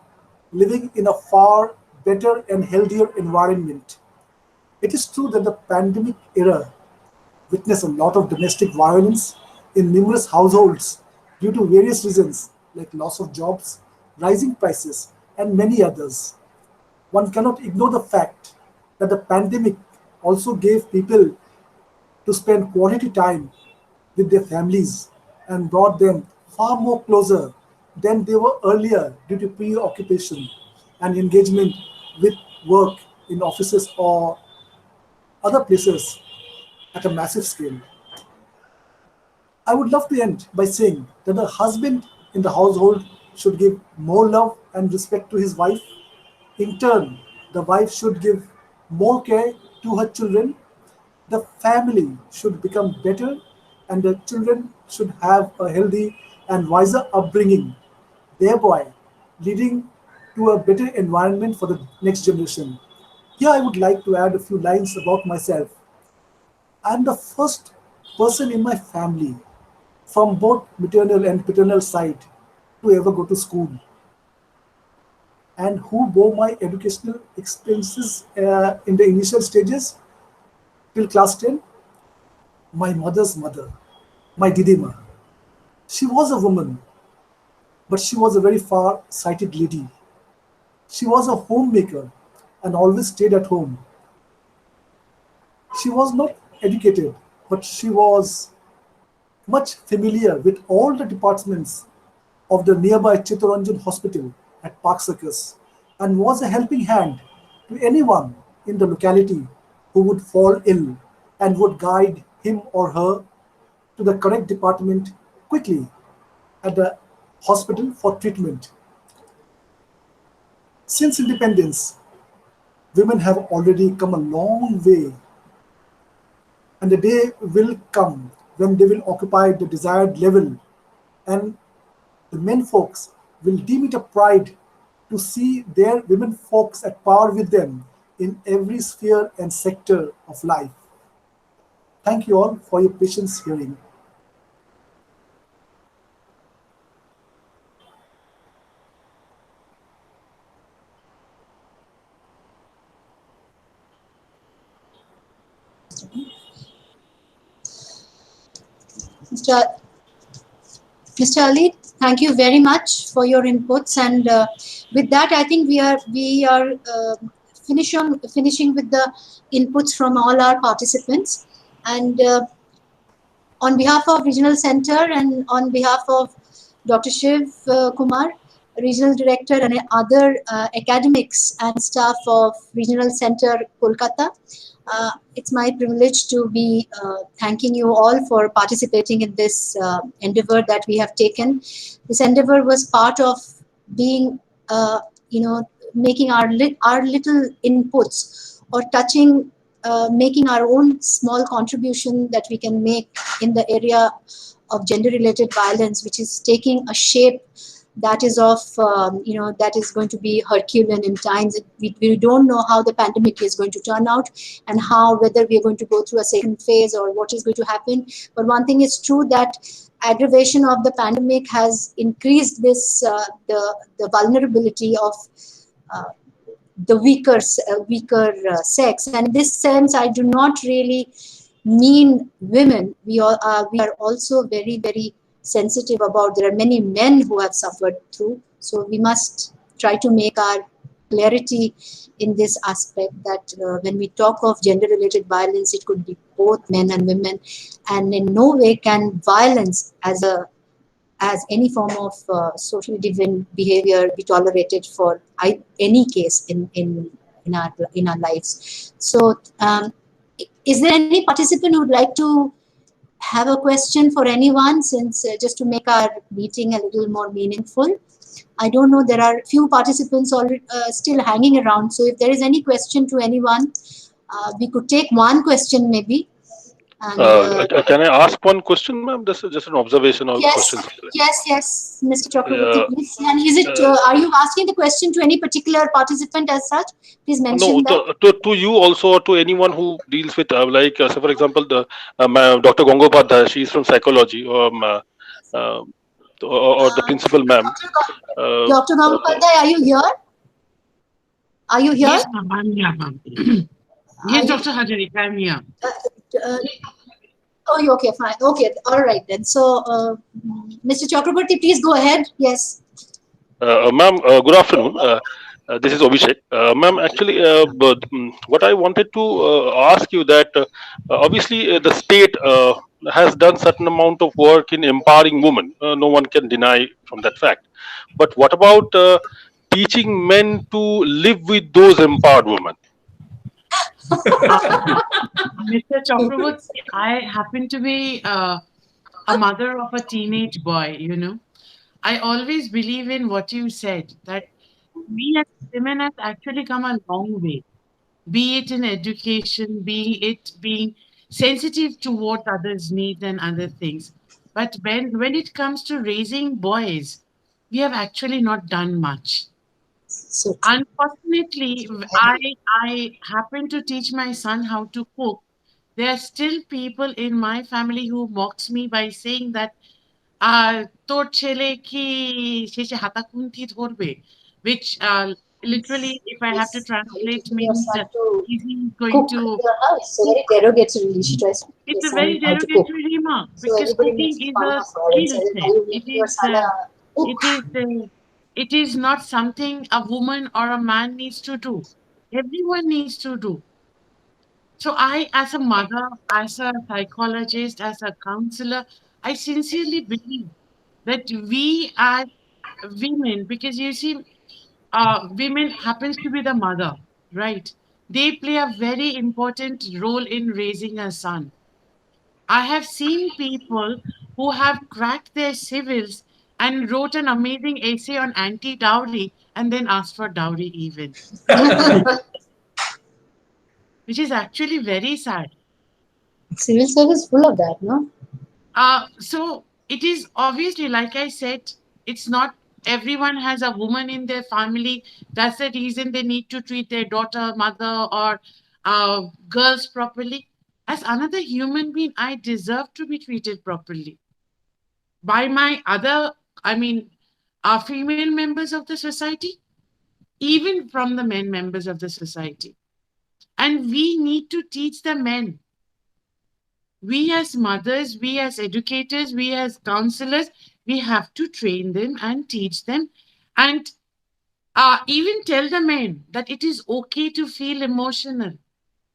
living in a far better and healthier environment. It is true that the pandemic era witnessed a lot of domestic violence in numerous households due to various reasons like loss of jobs, rising prices, and many others. One cannot ignore the fact that the pandemic also gave people to spend quality time with their families and brought them far more closer than they were earlier due to preoccupation and engagement with work in offices or other places at a massive scale. I would love to end by saying that the husband in the household should give more love and respect to his wife. In turn, the wife should give more care to her children. The family should become better, and the children should have a healthy and wiser upbringing, thereby leading to a better environment for the next generation. Here, I would like to add a few lines about myself. I'm the first person in my family from both maternal and paternal side to ever go to school and who bore my educational expenses in the initial stages till class 10. My mother's mother, my Didima. She was a woman, but she was a very far sighted lady. She was a homemaker and always stayed at home. She was not educated, but she was much familiar with all the departments of the nearby Chittaranjan Hospital at Park Circus and was a helping hand to anyone in the locality who would fall ill and would guide him or her to the correct department quickly at the hospital for treatment. Since independence, women have already come a long way, and the day will come when they will occupy the desired level, and the men folks will deem it a pride to see their women folks at par with them in every sphere and sector of life. Thank you all for your patience hearing.
Mr. Mr. Ali, thank you very much for your inputs. And with that, I think we are finishing with the inputs from all our participants. And on behalf of Regional Center and on behalf of Dr. Shiv Kumar, Regional Director, and other academics and staff of Regional Center Kolkata, it's my privilege to be thanking you all for participating in this endeavor that we have taken. This endeavor was part of being, making our little inputs or touching, making our own small contribution that we can make in the area of gender-related violence, which is taking a shape that is of, that is going to be Herculean in times. We don't know how the pandemic is going to turn out and whether we are going to go through a second phase or what is going to happen. But one thing is true, that aggravation of the pandemic has increased this, the vulnerability of the weaker sex. And in this sense, I do not really mean women. We are also very, very sensitive about, there are many men who have suffered through. So we must try to make our clarity in this aspect, that when we talk of gender-related violence, it could be both men and women, and in no way can violence as any form of socially deviant behavior be tolerated for any case in our lives. So is there any participant who would like to have a question for anyone, since just to make our meeting a little more meaningful? I don't know, there are few participants already still hanging around. So if there is any question to anyone, we could take one question maybe. And,
can I ask one question, ma'am? This is just an observation or question.
Yes, Mr. Chakraborty, please. And is it, are you asking the question to any particular participant as such? Please mention that.
To you also, or to anyone who deals with, say for example, the Dr. Gangopadhyay, she is from psychology, or the principal ma'am.
Dr. Gangopadhyay, are you here? Are you here?
Yes, ma'am, I'm here, ma'am. Yes, Dr. Hajarika, I'm here.
Oh, okay, fine. Okay, all right then. So, Mr. Chakraborty, please go ahead. Yes.
Ma'am, good afternoon. This is Abhishek. Ma'am, actually, what I wanted to ask you that obviously the state has done certain amount of work in empowering women. No one can deny from that fact. But what about teaching men to live with those empowered women?
Mr. Chakraborty, I happen to be a mother of a teenage boy, you know. I always believe in what you said, that we as women have actually come a long way, be it in education, be it being sensitive to what others need and other things. But when it comes to raising boys, we have actually not done much.
So true.
Unfortunately, I happen to teach my son how to cook. There are still people in my family who mocks me by saying that তোর ছেলে কি শেষে হাতাখুন্তি ধরবে, which literally, if I have to
Are you
translate,
teaching your
means
son to
is he going
cook
to
in your house? So very derogatory. She tries to teach
it's
your
a
son
very
how to cook.
derogatory remark
So
because
everybody
cooking
makes
is
fun
a
of her and
skill
says, "Are
set.
you
It
making your
is
son a cook?"
it is not something a woman or a man needs to do. Everyone needs to do. So I, as a mother, as a psychologist, as a counselor, I sincerely believe that we as women, because you see, women happens to be the mother, right? They play a very important role in raising a son. I have seen people who have cracked their civils and wrote an amazing essay on anti-dowry and then asked for dowry even, which is actually very sad.
Civil service full of that, no?
So it is obviously, like I said, it's not everyone has a woman in their family. That's the reason they need to treat their daughter, mother, or girls properly. As another human being, I deserve to be treated properly by my other, I mean, female members of the society, even from the men members of the society. And we need to teach the men. We as mothers, we as educators, we as counselors, we have to train them and teach them and even tell the men that it is okay to feel emotional.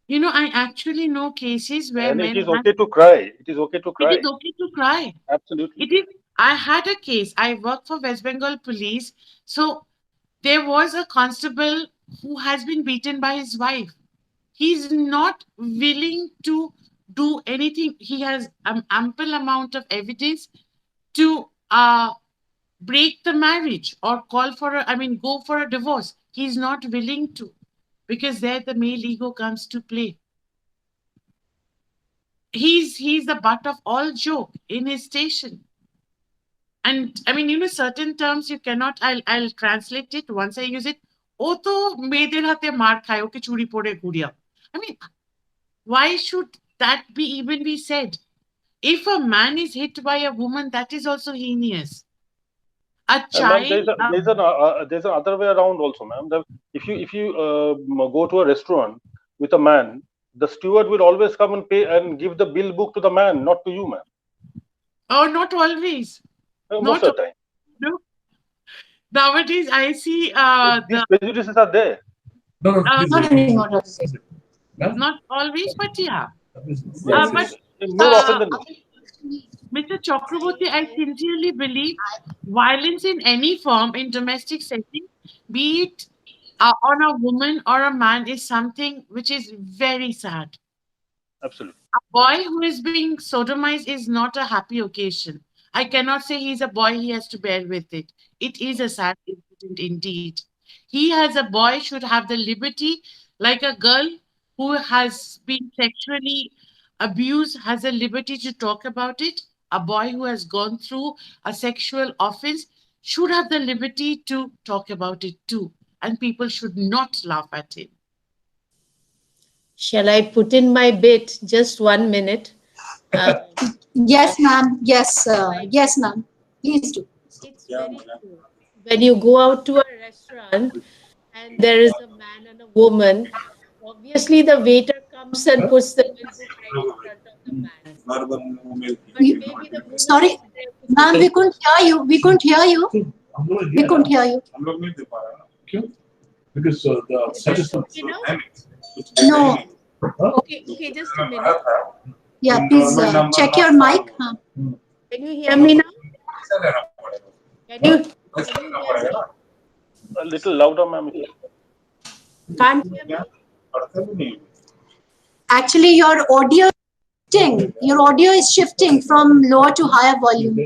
You know, I actually know cases where
And it
men
is
have,
okay to cry. It is okay to
it is
cry.
okay to cry.
Absolutely.
It is, I had a case, I work for West Bengal Police. So there was a constable who has been beaten by his wife. He's not willing to do anything. He has an ample amount of evidence to break the marriage or call for a, I mean, go for a divorce. He's not willing to, because there the male ego comes to play. He's the butt of all joke in his station. And I mean, you know, certain terms you cannot, I'll translate it once I use it. ও তো মেয়েদের হাতে মার খায়, ওকে চুরি পরে ঘুরিয়া। I mean, why should that be even be said? If a man is hit by a woman, that is also heinous. A
And ma'am,
child,
there's another way around also, ma'am. If you go to a restaurant with a man, the steward will always come and pay and give the bill book to the man, not to you, ma'am.
oh, not always.
Most
Not
of the time.
no. Nowadays, I see
These prejudices are there.
No, no,
uh,
please.
Not anymore.
Ma'am?
not always, but yeah.
Yes,
But
more often than not.
Mr. Chakraborty, I sincerely believe violence in any form in domestic setting, be it on a woman or a man, is something which is very sad.
Absolutely.
A boy who is being sodomized is not a happy occasion. I cannot say he's a boy, he has to bear with it. It is a sad incident indeed. He, as a boy, should have the liberty, like a girl who has been sexually abused has a liberty to talk about it. A boy who has gone through a sexual offense should have the liberty to talk about it too. And people should not laugh at him.
Shall I put in my bit? Just 1 minute.
Yes, ma'am. Yes, yes, ma'am. Please do.
It's very true. When you go out to a restaurant and there is a man and a woman, obviously the waiter comes and puts the bill book right in front of the man. But maybe the woman
Sorry,
is there with
ma'am.
the
We couldn't hear you. We couldn't hear you. We couldn't hear you.
क्यों? Because the statistics.
you know?
No.
Okay, just a minute.
Yeah, please check your mic.
Can you hear me now? Can you hear me?
A little louder, ma'am.
Can't hear me?
Actually, your audio is shifting from lower to higher volume.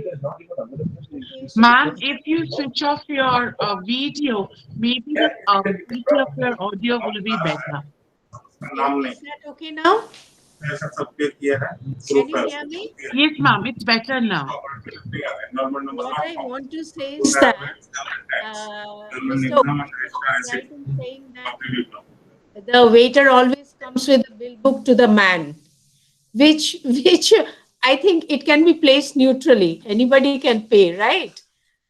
Ma'am, if you switch off your video, maybe the quality of your audio will be better.
Is that okay now? Can you hear me?
Yes, ma'am, it's better now.
What I want to say is that Mr. is right in saying that the waiter always comes with a bill book to the man, which I think it can be placed neutrally. Anybody can pay, right?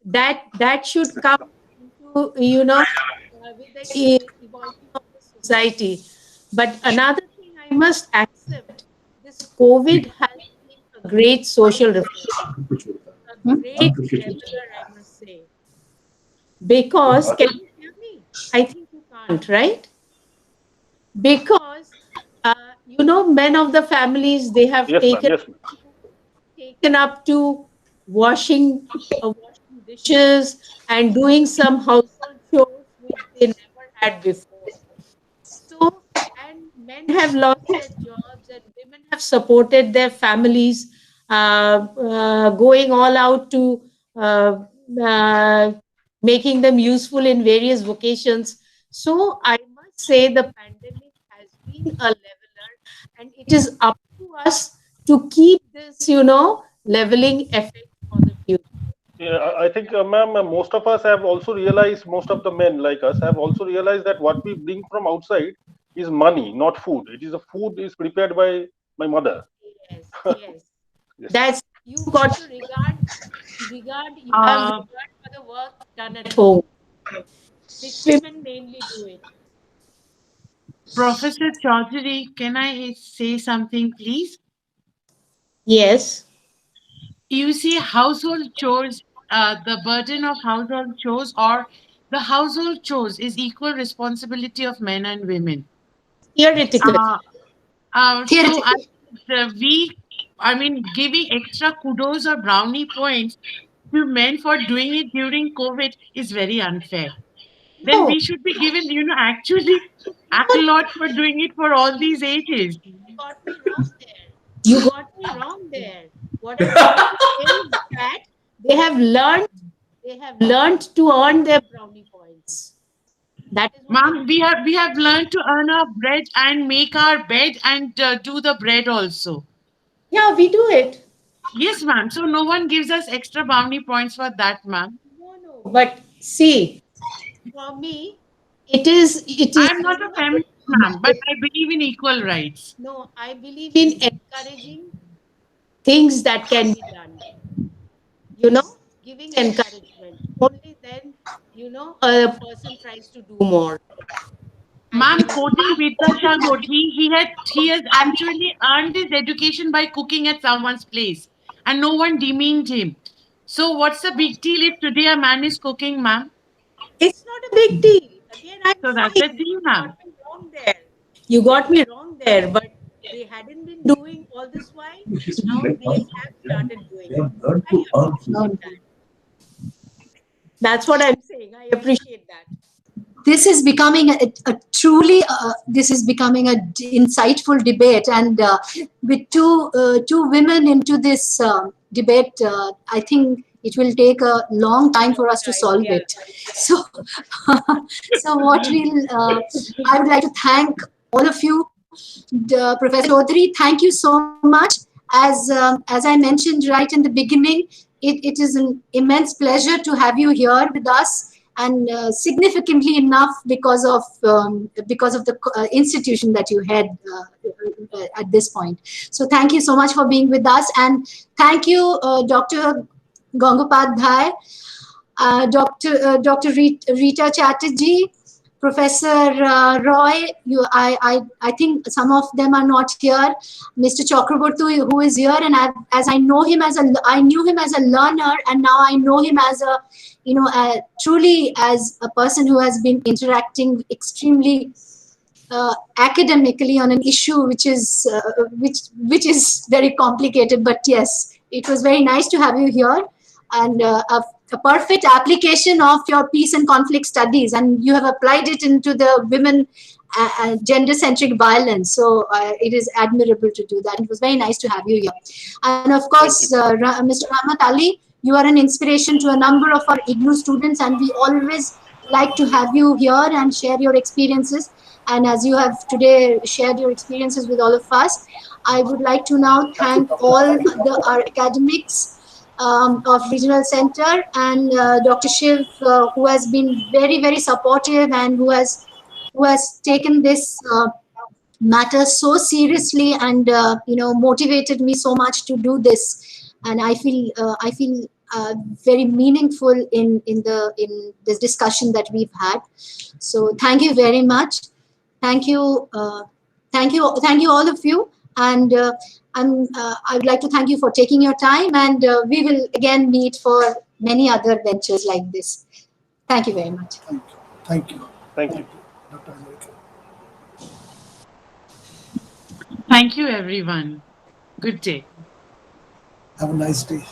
That should come into with the evolving of the society. But another thing I must accept, this COVID has been a great social reform, a great leveler, I must say. Because, can you hear me? I think you can't, right? Because, men of the families, they have
Yes, ma'am. Yes, ma'am.
taken up to washing dishes and doing some household chores which they never had before. So, and men have lost their jobs, and women have supported their families, going all out to uh, uh, making them useful in various vocations. So, I must say the pandemic has been a leveler, and it is up to us to keep this, leveling effect for the future.
Yeah, I think, ma'am, most of us have also realized, most of the men like us have also realized that what we bring from outside is money, not food. It is a food is prepared by my mother.
Yes, yes.
Yes.
That's you got to regard you have
Uh,
regard for the work done at home, which women mainly do it.
Professor Chaudhary, can I say something, please?
Yes.
You see, household chores, the burden of household chores or the household chores is equal responsibility of men and women.
Theoretical.
Uh, so
Theoretically.
I mean, giving extra kudos or brownie points to men for doing it during COVID is very unfair. Then
No,
we should be given, actually
no,
accolades for doing it for all these ages.
you got me wrong there. You got me wrong there. What I'm trying to say is that they have learned to earn their brownie points. That is what they
Ma'am, we have learned to earn our bread and make our bed and do the bread also.
yeah, we do it.
Yes, ma'am. So no one gives us extra brownie points for that, ma'am.
No. But see, for me, it is
I'm not a feminist, ma'am, but I believe in equal rights.
no, I believe in encouraging things that can be done, you know, giving encouragement. Only then, a person tries to do more. I
Ma'am,
believe.
quoting Vidyashagar, he has actually earned his education by cooking at someone's place, and no one demeaned him. So what's the big deal if today a man is cooking, ma'am?
It's not a big deal. Again, I'm
So that's the
saying
thing,
you got
ma'am.
me wrong there. You got me wrong there, but they hadn't been doing all this while. Now they have started doing it. I appreciate that. That's what I'm saying. I appreciate that.
This is becoming a truly this is becoming a insightful debate, and with two women into this debate, I think it will take a long time for us to
Right,
solve
yeah.
it. So so what we'll I would like to thank all of you. Professor Chaudhary, thank you so much. As I mentioned right in the beginning, it is an immense pleasure to have you here with us, and significantly enough because of the institution that you had at this point. So thank you so much for being with us, and thank you, Dr. Gangopadhyay, Dr. Rita Chatterjee, Professor Roy. I think some of them are not here. Mr. Chakraborty, who is here, and as I know him I knew him as a learner, and now I know him as a, truly as a person who has been interacting extremely academically on an issue which is very complicated. But yes, it was very nice to have you here, and a perfect application of your peace and conflict studies, and you have applied it into the women gender-centric violence. So it is admirable to do that. It was very nice to have you here. And of course, Mr. Rahmat Ali, you are an inspiration to a number of our IGNOU students, and we always like to have you here and share your experiences. And as you have today shared your experiences with all of us, I would like to now thank all our academics of Regional Center and Dr. Shiv, who has been very, very supportive and who has taken this matter so seriously and motivated me so much to do this. And I feel very meaningful in this discussion that we've had. So thank you very much. Thank you, all of you. And I would like to thank you for taking your time. And we will again meet for many other ventures like this. Thank you very much.
Thank you.
Thank you.
Dr. America.
Thank you, everyone. Good day.
Have a nice day.